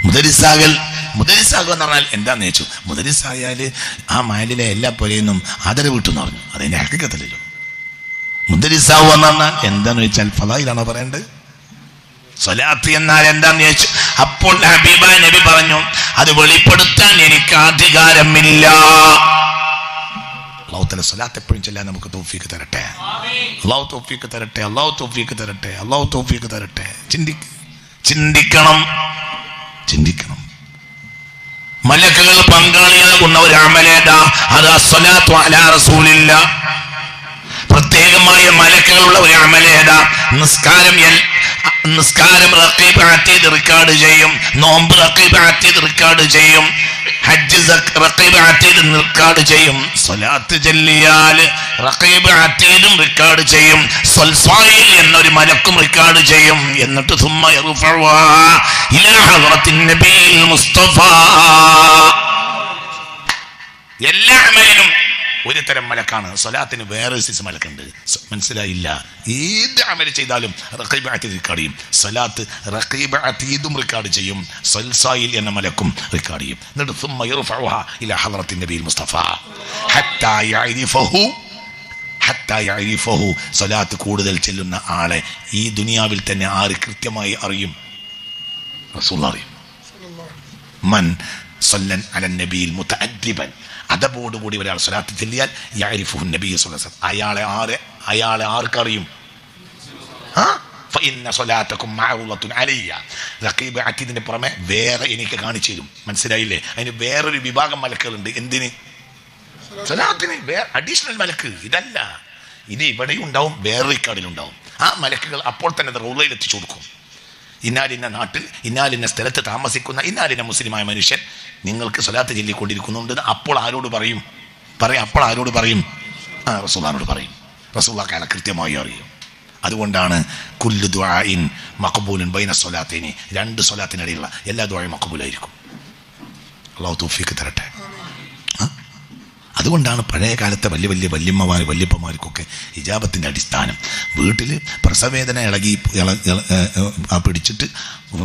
A: മുദരിസാകുക എന്ന് പറഞ്ഞാൽ എന്താന്ന് ചോദിച്ചു. മുദരിസായാൽ ആ മഹലിലെ എല്ലാ പുരയെന്നും ആദരവ് കിട്ടുമെന്ന് പറഞ്ഞു. അതതിൻ്റെ ഹഖീഖത്തല്ലല്ലോ. മുദരിസാവുക എന്ന് പറഞ്ഞാൽ എന്താന്ന് ചോദിച്ചാൽ ഫളായിലാണോ പറയേണ്ടത്? സ്വലാത്ത് എന്നാൽ എന്താന്ന് ചോദിച്ചു. അപ്പോൾ ഹബീബായ നബി പറഞ്ഞു, അത് വെളിപ്പെടുത്താൻ എനിക്ക് അധികാരമില്ല. അല്ലാഹു തആല സ്വലാത്ത് എപ്പോഴും ചൊല്ലാൻ നമുക്ക് തൗഫീഖ് തരട്ടെ. അല്ലാഹു തൗഫീഖ് തരട്ടെ. ചിന്തിക്കണം. മലക്കുകൾ പങ്കാളിയാകുന്ന ഒരു അമലേതാ? അത് അസ്സലാത്തു അലാ റസൂലില്ലാ. പ്രത്യേകമായ മലക്കുകളുള്ള ഒരു അമലേതാ? നിസ്കാരം റഖീബ് അതീദ് റെക്കോർഡ് ചെയ്യും, നോമ്പ് റഖീബ് അതീദ് റെക്കോർഡ് ചെയ്യും, ഹജ്ജ് റഖീബ് അതീദ് റെക്കോർഡ് ചെയ്യും, സ്വലാത്ത് ചൊല്ലിയാൽ റഖീബ് അതീദും റെക്കോർഡ് ചെയ്യും, സ്വൽസ്വായിൽ എന്നൊരു മലക്കും റെക്കോർഡ് ചെയ്യും. എന്നിട്ട് സുമ്മ യർഫഉഹാ ഇലാ ഹദ്റത്തിൻ നബിയിൽ മുസ്തഫ. എല്ലാ അമലിനും ഒരു തരം മലക്കാണ്. സ്വലാത്തിന് വേറെ സിസ് മലക്കുണ്ട്. മനസ്സിലായില്ല? ഏത് അമൽ ചെയ്താലും റഖീബ് അതീദ് റെക്കോർഡ് ചെയ്യും. സ്വലാത്ത് റഖീബ് അതീദും റെക്കോർഡ് ചെയ്യും, സൽസായിൽ എന്ന മലക്കും റെക്കോർഡ് ചെയ്യും. എന്നിട്ട് ثم يرفعها الى حضرة النبي المصطفى حتى يعرفه. സ്വലാത്ത് കൂടുതൽ ചെല്ലുന്ന ആളെ ഈ ദുനിയാവിൽ തന്നെ ആര് കൃത്യമായി അറിയും? റസൂൽ അറിയും. മൻ സല്ലൻ അലൻ നബിയിൽ മുതഅദ്ദിബൻ, അതബോടുകൂടി ഒരാൾ സ്വലാത്ത് ചൊല്ലിയാൽ യഅരിഫുഹു നബി സ്വല്ലല്ലാഹു അലൈഹി വസല്ലം, അയാളെ ആർക്കറിയും? ഫഇന്ന സ്വലാത്തകും മഅറൂദത്തുൻ അലയ്യ. റഖീബ് അതീദിന് പുറമെ വേറെ എനിക്ക് കാണിച്ചു തരും. മനസ്സിലായില്ലേ? അതിന് വേറൊരു വിഭാഗം മലക്കുകളുണ്ട്. എന്തിന്? സ്വലാത്തിന് വേറെ അഡീഷണൽ മലക്ക്. ഇതല്ല, ഇത് ഇവിടെയും ഉണ്ടാവും, വേറെ റെക്കോർഡിലുണ്ടാവും. ആ മലക്കുകൾ അപ്പോൾ തന്നെ റൗളയിൽ എത്തിച്ചു കൊടുക്കും. ഇന്നാലിന്ന നാട്ടിൽ ഇന്നാലിന്ന സ്ഥലത്ത് താമസിക്കുന്ന ഇന്നാലിന്ന മുസ്ലിമായ മനുഷ്യൻ നിങ്ങൾക്ക് സ്വലാത്ത് ചൊല്ലിക്കൊണ്ടിരിക്കുന്നുണ്ട്. അപ്പോൾ ആരോട് പറയും? അപ്പോൾ ആരോട് പറയും? റസൂലുള്ളാഹിനോട് പറയും. റസൂലുള്ളാഹിക്ക് അയാളെ കൃത്യമായി അറിയും. അതുകൊണ്ടാണ് കുല്ലു ദുആഇൻ മഖ്ബൂലുൻ ബൈന സ്വലാത്തൈനി, രണ്ട് സ്വലാത്തിനിടയിലുള്ള എല്ലാ ദുആയും മഖ്ബൂലായിരിക്കും. അല്ലാഹു തൗഫീഖ് തരട്ടെ. അതുകൊണ്ടാണ് പഴയ കാലത്തെ വലിയ വലിയ വല്യമ്മമാർ വല്യപ്പന്മാർക്കൊക്കെ ഹിജാബത്തിൻ്റെ അടിസ്ഥാനം. വീട്ടിൽ പ്രസവേദന പിടിച്ചിട്ട്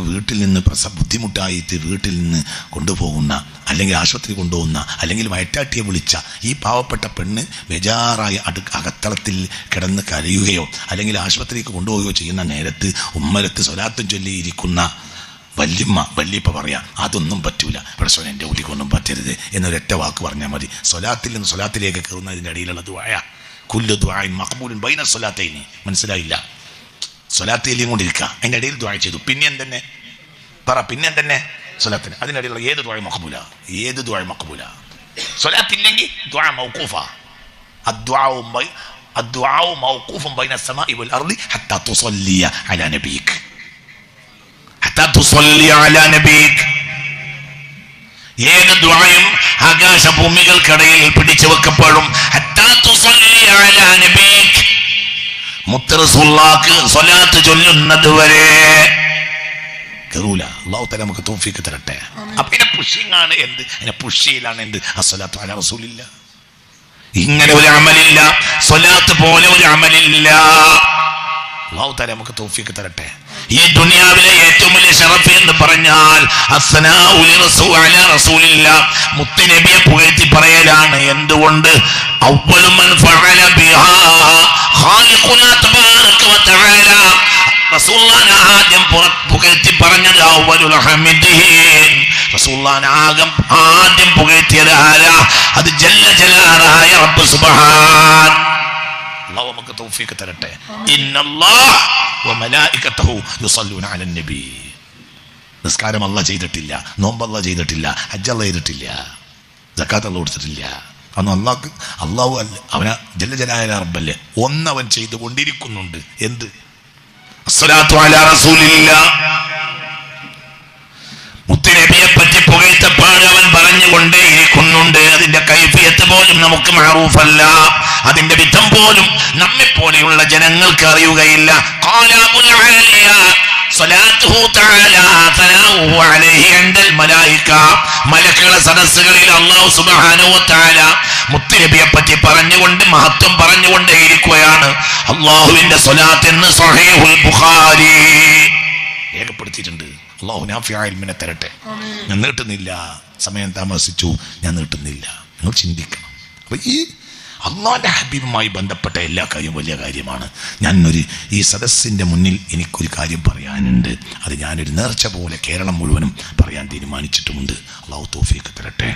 A: വീട്ടിൽ നിന്ന് ബുദ്ധിമുട്ടായിട്ട് വീട്ടിൽ നിന്ന് കൊണ്ടുപോകുന്ന, അല്ലെങ്കിൽ ആശുപത്രി കൊണ്ടുപോകുന്ന, അല്ലെങ്കിൽ വയറ്റാട്ടിയെ വിളിച്ച ഈ പാവപ്പെട്ട പെണ്ണ് ബേജാറായി അകത്തളത്തിൽ കിടന്ന് കരയുകയോ അല്ലെങ്കിൽ ആശുപത്രിക്ക് കൊണ്ടുപോവുകയോ ചെയ്യുന്ന നേരത്ത് ഉമ്മരത്ത് സ്വലാത്തും ചൊല്ലിയിരിക്കുന്ന വല്യപ്പ പറയാം, അതൊന്നും പറ്റൂല, പടച്ചോനെ എൻ്റെ ഉള്ളിക്കൊന്നും പറ്റരുത് എന്നൊരൊറ്റ വാക്ക് പറഞ്ഞാൽ മതി. സ്വലാത്തിൽ നിന്ന് സ്വലാത്തിലേക്ക് കയറുന്നതിൻ്റെ അടിയിലുള്ള ദുആ കുല്ലു ദുആഇൻ മഖ്ബൂലുൻ ബൈന സ്വലാത്തൈനി. മനസ്സിലായില്ല? സ്വലാത്ത് ചൊല്ലിക്കൊണ്ടിരിക്കുക, അതിൻ്റെ ഇടയിൽ ദുആ ചെയ്തു, പിന്നെയും തന്നെ സ്വലാത്തിന് അതിനിടയിലുള്ള ഏത് ദുആയും മഖ്ബൂല? ഏത് ദുആയും മഖ്ബൂല? സ്വലാത്തില്ലെങ്കിൽ ദുആ മൗഖൂഫ. അദ്ദുആഉ മൗഖൂഫുൻ ബൈന അസ്സമാഇ വൽ അർളി ഹത്താ തുസല്ലിയ അലാ നബിയിക്. ഏത് ദുആയും ആകാശഭൂമികൾക്കിടയിൽ പിടിച്ചു വെക്കപ്പെടും. മുത്ത് റസൂലുള്ളാഹിക്ക് സ്വലാത്ത് ചൊല്ലുന്നത് വരെ കറൂല. അല്ലാഹു തആല നമുക്ക് തൗഫീഖ് തരട്ടെ. അപ്പൊ ഇതിന്റെ പുഷിംഗ് ആണ് എന്ത്? അതിന്റെ പുഷിയിലാണ് എന്ത്? അസ്സലാത്തു അലാ റസൂലില്ല. ഇങ്ങനെ ഒരു അമലില്ല, സ്വലാത്ത് പോലെ ഒരു അമലില്ല. അല്ലാഹു തആല നമുക്ക് തൗഫീഖ് തരട്ടെ. ഈ ദുനിയാവിലെ ഏറ്റവും വലിയ ശറഫ് എന്ന് പറഞ്ഞാൽ അസ്സനാഉ അലാ റസൂലില്ലാഹ്, മുത്തുനബിയെ പുകഴ്ത്തി പറയലാണ്. എന്തുകൊണ്ട്? അവ്വലു മൻ ഫഅല ബിഹാ ഖാലിഖുനാ തബാറക വ തആല. റസൂലുള്ളാഹിനെ ആദ്യം പുകഴ്ത്തി പറഞ്ഞത് അവ്വലുൽ ഹമീദിൻ. റസൂലുള്ളാഹിനെ ആദ്യം പുകഴ്ത്തിയത് ആരാ? അത് ജല്ല ജലാലായ റബ്ബ് സുബ്ഹാൻ. അല്ലാഹു നമുക്ക് തൗഫീഖ് തരട്ടെ. ഇന്നല്ലാഹ വ മലായികതഹു യുസല്ലൂന അലൻ നബി. നിസ്കാരം അല്ലാഹു ചെയ്തിട്ടില്ല, നോമ്പ് അല്ലാഹു ചെയ്തിട്ടില്ല, ഹജ്ജ് അല്ലാഹു ചെയ്തിട്ടില്ല, സക്കാത്ത് അല്ലാഹു കൊടുത്തിട്ടില്ല. അന്ന് അല്ലാഹു അവന ജല്ല ജലാല റബ്ബല്ലേ, ഒന്നവൻ ചെയ്തുകൊണ്ടിരിക്കുന്നുണ്ട്. എന്ത്? അസ്സലാത്തു അലാ റസൂലില്ലാഹ്. മുത്തുനബിയെ പറ്റി പുകഴ്ത്തപ്പാട് അവൻ പറഞ്ഞുകൊണ്ടേയിരിക്കുന്നുണ്ട്. അതിന്റെ കൈഫിയത്ത് പോലും നമുക്ക് മഅറൂഫല്ല, അതിന്റെ വിധം പോലും നമ്മെ പോലെയുള്ള ജനങ്ങൾക്ക് അറിയുകയില്ല. മലക്കുകളുടെ സദസ്സുകളിൽ അല്ലാഹു സുബ്ഹാനഹു വ തആല മുത്തുനബിയെ പറ്റി പറഞ്ഞുകൊണ്ട് മഹത്വം പറഞ്ഞുകൊണ്ടേയിരിക്കുകയാണ്. അല്ലാഹുവിന്റെ സ്വലാത്ത് എന്ന് സ്വഹീഹുൽ ബുഖാരി രേഖപ്പെടുത്തിയിട്ടുണ്ട്. അല്ലാഹു നാഫിഅ ഇൽമിനെ തരട്ടെ. ഞാൻ നീട്ടുന്നില്ല, സമയം താമസിച്ചു, ഞാൻ നീട്ടുന്നില്ല. നിങ്ങൾ ചിന്തിക്കണം. അപ്പൊ ഈ അള്ളാഹുവിന്റെ ഹബീബുമായി ബന്ധപ്പെട്ട എല്ലാ കാര്യവും വലിയ കാര്യമാണ്. ഈ സദസ്സിന്റെ മുന്നിൽ എനിക്കൊരു കാര്യം പറയാനുണ്ട്. അത് ഞാനൊരു നേർച്ച പോലെ കേരളം മുഴുവനും പറയാൻ തീരുമാനിച്ചിട്ടുമുണ്ട്. അല്ലാഹു തൗഫീഖ് തരട്ടെ.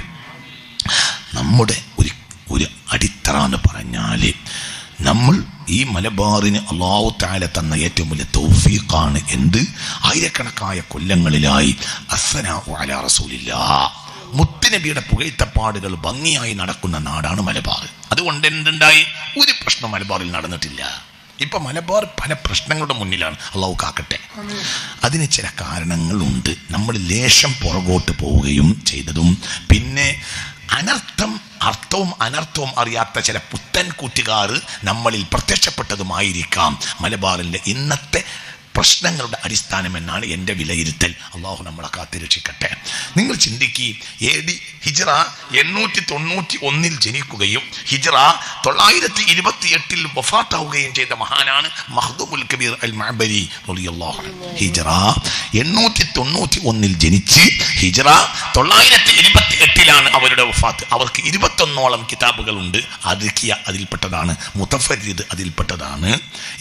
A: നമ്മുടെ ഒരു അടിത്തറ എന്ന് പറഞ്ഞാൽ നമ്മൾ ഈ മലബാറിന് അല്ലാഹു തആല തന്ന ഏറ്റവും വലിയ തൗഫീഖാണ്. എന്ത്? ആയിരക്കണക്കായ കൊല്ലങ്ങളിലായി അസ്സനാഉ അലാ റസൂലില്ലാഹ്, മുത്തുനബിയുടെ പുകഴ്ത്തപ്പാടുകൾ ഭംഗിയായി നടക്കുന്ന നാടാണ് മലബാർ. അതുകൊണ്ട് എന്തുണ്ടായി? ഒരു പ്രശ്നം മലബാറിൽ നടന്നിട്ടില്ല. ഇപ്പൊ മലബാർ പല പ്രശ്നങ്ങളുടെ മുന്നിലാണ്. അല്ലാഹു കാക്കട്ടെ. അതിന് ചില കാരണങ്ങളുണ്ട്. നമ്മൾ ലേശം പുറകോട്ട് പോവുകയും ചെയ്തതും, പിന്നെ അർത്ഥവും അനർത്ഥവും അറിയാത്ത ചില പുത്തൻ കൂറ്റുകാർ നമ്മളിൽ പ്രത്യക്ഷപ്പെട്ടതുമായിരിക്കാം മലബാറിൻ്റെ ഇന്നത്തെ പ്രശ്നങ്ങളുടെ അടിസ്ഥാനം എന്നാണ് എൻ്റെ വിലയിരുത്തൽ. അള്ളാഹു നമ്മളെ കാത്തിരക്ഷിക്കട്ടെ. നിങ്ങൾ ചിന്തിക്കുക, ഹിജ്റ 891 ജനിക്കുകയും ഹിജ്റ 928 വഫാത്താവുകയും ചെയ്ത മഹാനാണ് മഖ്ദൂമുൽ കബീർ അൽ മഅബരി റളിയല്ലാഹു അൻഹു. ഹിജ്റ 891 ജനിച്ച് ഹിജ്റ 928 അവരുടെ വഫാത്ത്. അവർക്ക് 21ഓളം കിതാബുകളുണ്ട്. അദ്കിയ അതിൽപ്പെട്ടതാണ്, മുതഫരിദ് അതിൽപ്പെട്ടതാണ്,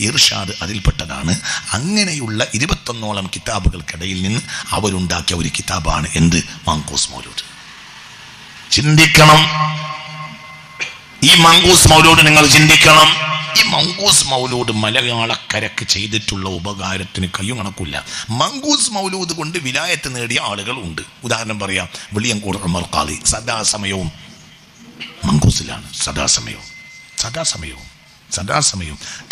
A: ഇർഷാദ് അതിൽപ്പെട്ടതാണ്. അങ്ങനെയുള്ള 21ഓളം കിതാബുകൾക്കിടയിൽ നിന്ന് അവരുണ്ടാക്കിയ ഒരു കിതാബാണ് എന്ത്? മങ്കൂസ് മൗലൂദ്. ചിന്തിക്കണം, ഈ മങ്കൂസ് മൗലൂദ് നിങ്ങൾ ചിന്തിക്കണം. ഈ മങ്കൂസ് മൗലൂദ് മലയാളക്കരക്ക് ചെയ്തിട്ടുള്ള ഉപകാരത്തിന് കയ്യും കണക്കില്ല. മങ്കൂസ് മൗലൂദ് കൊണ്ട് വിലായത്ത് നേടിയ ആളുകൾ ഉണ്ട്. ഉദാഹരണം പറയാം, വെളിയങ്കോട് ഉമർ ഖാദി സദാസമയവും മങ്കൂസിലാണ്. സദാസമയവും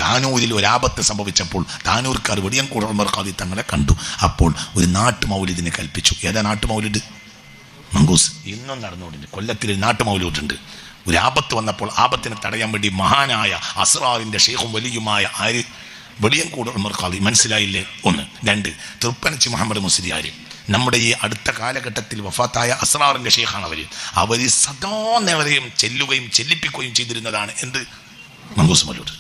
A: താനൂരിൽ ഒരാപത്ത് സംഭവിച്ചപ്പോൾ താനൂർക്കാർ വെളിയങ്കോട് ഉമർ ഖാദി തങ്ങളെ കണ്ടു. അപ്പോൾ ഒരു നാട്ടു മൗലിദിനെ കൽപ്പിച്ചു. ഏതാ നാട്ടു മൗലിദ്? മങ്കൂസ്. ഇന്നും നടന്നുകൊണ്ടിട്ടുണ്ട്. കൊല്ലത്തിൽ ഒരു നാട്ടു മൗലൂദുണ്ട്. ഒരു ആപത്ത് വന്നപ്പോൾ ആപത്തിനെ തടയാൻ വേണ്ടി മഹാനായ അസ്റാറിന്റെ ഷെയ്ഖും വലിയുമായ ആര്? വെളിയങ്കോട് ഉമർ ഖാദി. മനസ്സിലായില്ലേ? 1. 2, തൃപ്പനച്ചി മുഹമ്മദ് മുസ്ലിയാർ, നമ്മുടെ ഈ അടുത്ത കാലഘട്ടത്തിൽ വഫാത്തായ അസ്റാറിന്റെ ഷെയ്ഖാണ് അവർ സദാ നേവരെയും ചെല്ലുകയും ചെല്ലിപ്പിക്കുകയും ചെയ്തിരുന്നതാണ് എന്ത്? മങ്കൂസ് മൗലൂദ്.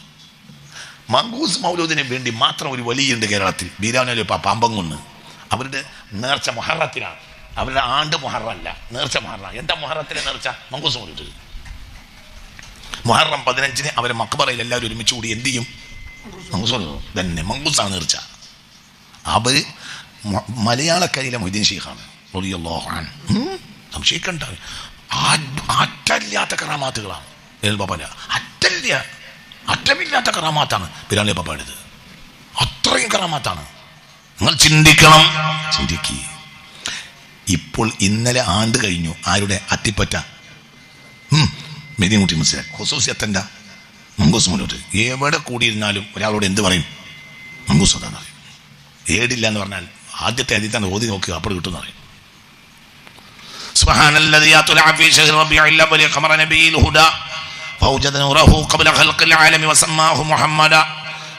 A: മങ്കൂസ് മൗലൂദിന് വേണ്ടി മാത്രം ഒരു വലിയുണ്ട് കേരളത്തിൽ, ബീരാനൊരു പാമ്പങ്കുന്ന്. അവരുടെ നേർച്ച മുഹറത്തിലാണ്. അവരുടെ ആണ്ട് മുഹറല്ല, നേർച്ച മുഹറ. എന്താ മുഹറത്തിലെ നേർച്ച? മങ്കൂസ് മൗലൂദ്. മുഹറം 15 അവരെ മക്ബറയിൽ എല്ലാവരും ഒരുമിച്ച് കൂടി എന്ത് ചെയ്യും? മങ്കൂസ് തന്നെ. മങ്കൂസാണ് നേർച്ച. അവര് മലയാളക്കരയിലെ മൊയ്തീൻ ഷെയ്ഖാണ് റളിയല്ലാഹു അൻഹു. സംശയിക്കണ്ട, അറ്റല്ലാത്ത കറാമാത്തുകളാണ് അറ്റമില്ലാത്ത കറാമാത്താണ് ബിലാൽ ബാബയുടേത്. അത്രയും കറാമാത്താണ്. നിങ്ങൾ ചിന്തിക്കണം. ഇപ്പോൾ ഇന്നലെ ആണ്ട് കഴിഞ്ഞു. ആരുടെ? അത്തിപ്പറ്റ മെതിൻകുട്ടി മുസ്ലിയാർ. ഖുസൂസിയത്തൻ്റെ മങ്കൂസ് മൗലൂദ്. എവിടെ കൂടിയിരുന്നാലും ഒരാളോട് എന്ത് പറയും? മങ്കൂസ് അതാന്ന് പറയും. ഏടില്ല എന്ന് പറഞ്ഞാൽ ആദ്യത്തെ അതിൽ ഓതി നോക്കുക, അപ്പോൾ കിട്ടുമെന്ന് പറയും. സുബ്ഹാനല്ലദീ അത്ലഅ ഫീ ശഹ്രി റബീഇൽ അവ്വൽ ഖമറ നബിയിൽ ഹുദാ فأوجد نوره قبل خلق العالم وسماه محمدا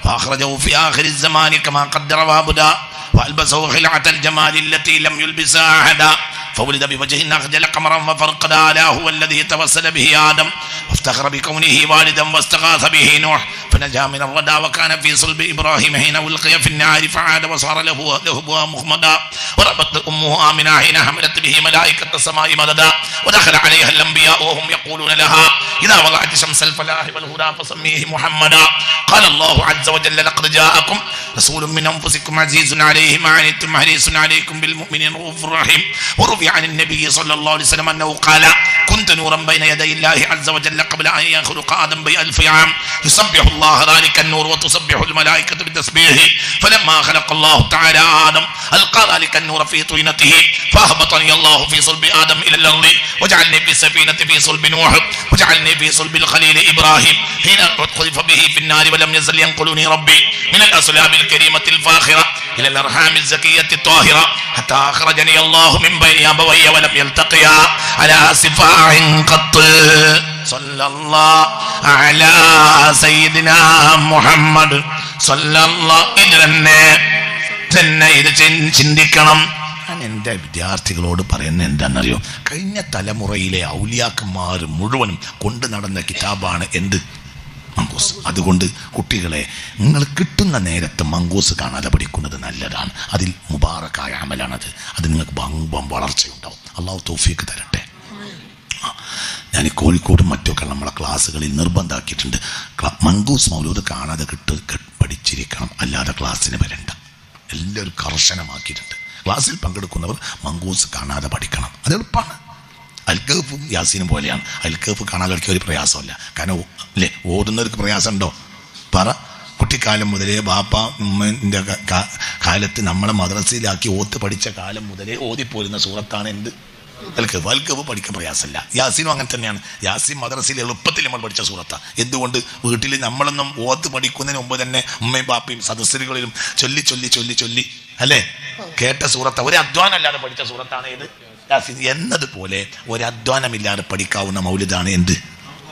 A: فأخرجه في آخر الزمان كما قدر وابدا وألبسه خلعة الجمال التي لم يلبسها أحدا فولد بوجه أخجل قمرا وفرقدا لا هو الذي توسل به آدم وافتخر بكونه والدا واستغاث به نوح فنجا من الردى وكان في صلب إبراهيم حين ألقي في النار فعاد وصار له لهبها مخمدا وربت أمه آمنة حين حملت به ملائكة السماء مددا ودخل عليها الأنبياء وهم يقولون لها إذا وضعت شمس الفلاح والهدى فسميه محمدا قال الله عز وجل لقد جاءكم رسول من أنفسكم عزيز عليه ما عنتم حريص عليكم بالمؤمنين رؤوف رحيم ورفع عن النبي صلى الله عليه وسلم أنه قال كنت نورا بين يدي الله عز وجل قبل أن يخلق آدم ب1000 عام يسبح الله ذلك النور وتسبح الملائكة بتسبيحه فلما خلق الله تعالى آدم ألقى ذلك النور في طينته فأهبطني الله في صلب آدم إلى الأرض وجعلني في السفينة في صلب نوح وجعلني في صلب الخليل إبراهيم حين قذف به في النار ولم يزل ينقلني ربي من الأصلاب الكريمة الفاخرة إلى الأرحام الزكية الطاهرة حتى أخرجني الله من بين أبوي ولم يلتقيا على سفاح قط صلى الله على سيدنا محمد صلى الله തന്നെ. ഇത് ചിന്തിക്കണം. ഞാൻ എൻ്റെ വിദ്യാർത്ഥികളോട് പറയുന്നത് എന്താണെന്നറിയോ? കഴിഞ്ഞ തലമുറയിലെ ഔലിയാക്കന്മാർ മുഴുവനും കൊണ്ടു നടന്ന കിതാബാണ് എന്ത്? മങ്കൂസ്. അതുകൊണ്ട് കുട്ടികളെ, നിങ്ങൾ കിട്ടുന്ന നേരത്ത് മങ്കൂസ് കാണാതെ പഠിക്കുന്നത് നല്ലതാണ്. അതിൽ മുബാറക്കായ അമലാണത്. അത് നിങ്ങൾക്ക് വളർച്ചയുണ്ടാവും. അള്ളാഹു തൗഫീഖ് തരട്ടെ. ഞാൻ കോഴിക്കോടും മറ്റൊക്കെ നമ്മളെ ക്ലാസ്സുകളിൽ നിർബന്ധമാക്കിയിട്ടുണ്ട്. മങ്കൂസ് മൗലൂദ് കാണാതെ പഠിച്ചിരിക്കണം, അല്ലാതെ ക്ലാസ്സിന് വരണ്ട. എല്ലാവരും കർശനമാക്കിയിട്ടുണ്ട്. ക്ലാസ്സിൽ പങ്കെടുക്കുന്നവർ മങ്കൂസ് കാണാതെ പഠിക്കണം. അത് എളുപ്പമാണ്. അൽക്കഹഫും യാസീനും പോലെയാണ്. അൽക്കഹഫ് കാണാൻ കളിക്കുക ഒരു പ്രയാസമല്ല. കാരണം അല്ലേ, ഓതുന്നവർക്ക് പ്രയാസമുണ്ടോ? പറ. കുട്ടിക്കാലം മുതലേ ബാപ്പ ഉമ്മൻ്റെ കാലത്ത് നമ്മളെ മദ്രസയിലാക്കി ഓത്ത് പഠിച്ച കാലം മുതലേ ഓതിപ്പോരുന്ന സൂറത്താണ് എന്ത്? അൽക്കഹഫ്. അൽക്കഹഫ് പഠിക്കാൻ പ്രയാസമല്ല. യാസീനും അങ്ങനെ തന്നെയാണ്. യാസീൻ മദ്രസയിൽ എളുപ്പത്തിൽ നമ്മൾ പഠിച്ച സൂറത്താണ്. എന്തുകൊണ്ട്? വീട്ടിൽ നമ്മളൊന്നും ഓത്ത് പഠിക്കുന്നതിന് മുമ്പ് തന്നെ ഉമ്മയും ബാപ്പയും സദസ്സുകളിലും ചൊല്ലി ചൊല്ലി ചൊല്ലി ചൊല്ലി അല്ലേ കേട്ട സൂറത്ത. ഒരു അധ്വാനമില്ലാതെ പഠിച്ച സൂറത്താണ് ഏത്? യാസീൻ. എന്നതുപോലെ ഒരു അധ്വാനമില്ലാതെ പഠിക്കാവുന്ന മൗലിദാണ് എന്ത്?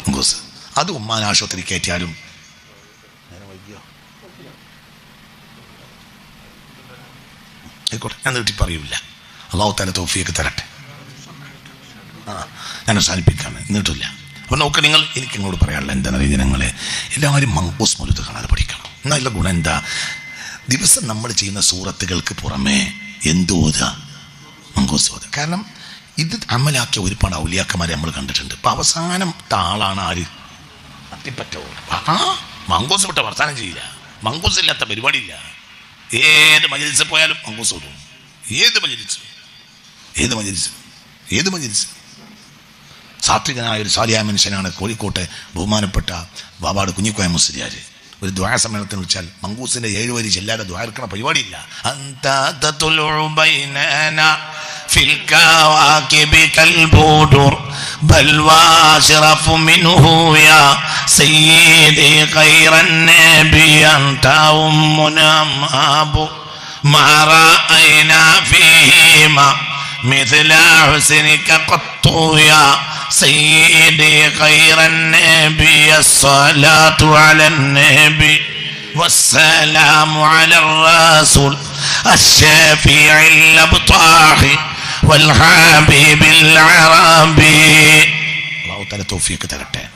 A: മങ്കൂസ്. അത് ഉമ്മാൻ ആശുപത്രി കയറ്റിയാലും ആയിക്കോട്ടെ, ഞാൻ നീട്ടി പറയൂല. അള്ളാഹു തആല തൗഫീഖ് തരട്ടെ. ഞാൻ അവസാനിപ്പിക്കാണ്, നീട്ടില്ല. അപ്പോൾ നോക്ക്, എനിക്ക് നിങ്ങളോട് പറയാനുള്ള എന്താണെന്ന് ജനങ്ങളെ, എല്ലാവരും മങ്കൂസ് മൗലൂദ് കാണാതെ പഠിക്കണം. എന്നുള്ള ഗുണം എന്താ? ദിവസം നമ്മൾ ചെയ്യുന്ന സൂറത്തുകൾക്ക് പുറമെ എന്തോതാ? മങ്കൂസ് ഓതാ. കാരണം ഇത് അമലാക്കിയ ഒരുപാട് ഔലിയാക്കന്മാരെ നമ്മൾ കണ്ടിട്ടുണ്ട്. ഇപ്പം അവസാനത്തെ ആളാണ് ആര്? അത്തിപ്പറ്റോ. മങ്കൂസ് വിട്ട വർത്താനം ചെയ്യില്ല, മങ്കൂസ് ഇല്ലാത്ത പരിപാടിയില്ല. ഏത് മജ്‌ലിസിൽ പോയാലും മങ്കൂസ് ഓതും. ഏത് മജ്‌ലിസ് സാത്വികനായ ഒരു സാലിയായ മനുഷ്യനാണ് കോഴിക്കോട്ടെ ബഹുമാനപ്പെട്ട വാവാട് കുഞ്ഞിക്കോയ മുസ്ലിയാർ. ഒരു ദുആ സമ്മേളനത്തിന് വിളിച്ചാൽ മങ്കൂസിന്റെ 7 വരി ചെല്ലാതെ ദുആ എടുക്കണ പരിപാടിയില്ല. مثل حسنك قط يا سيدي خير النبي الصلاة على النبي والسلام على الرسول الشفيع الأبطاح والحبيب العربي. الله تعالى توفيق ترتين.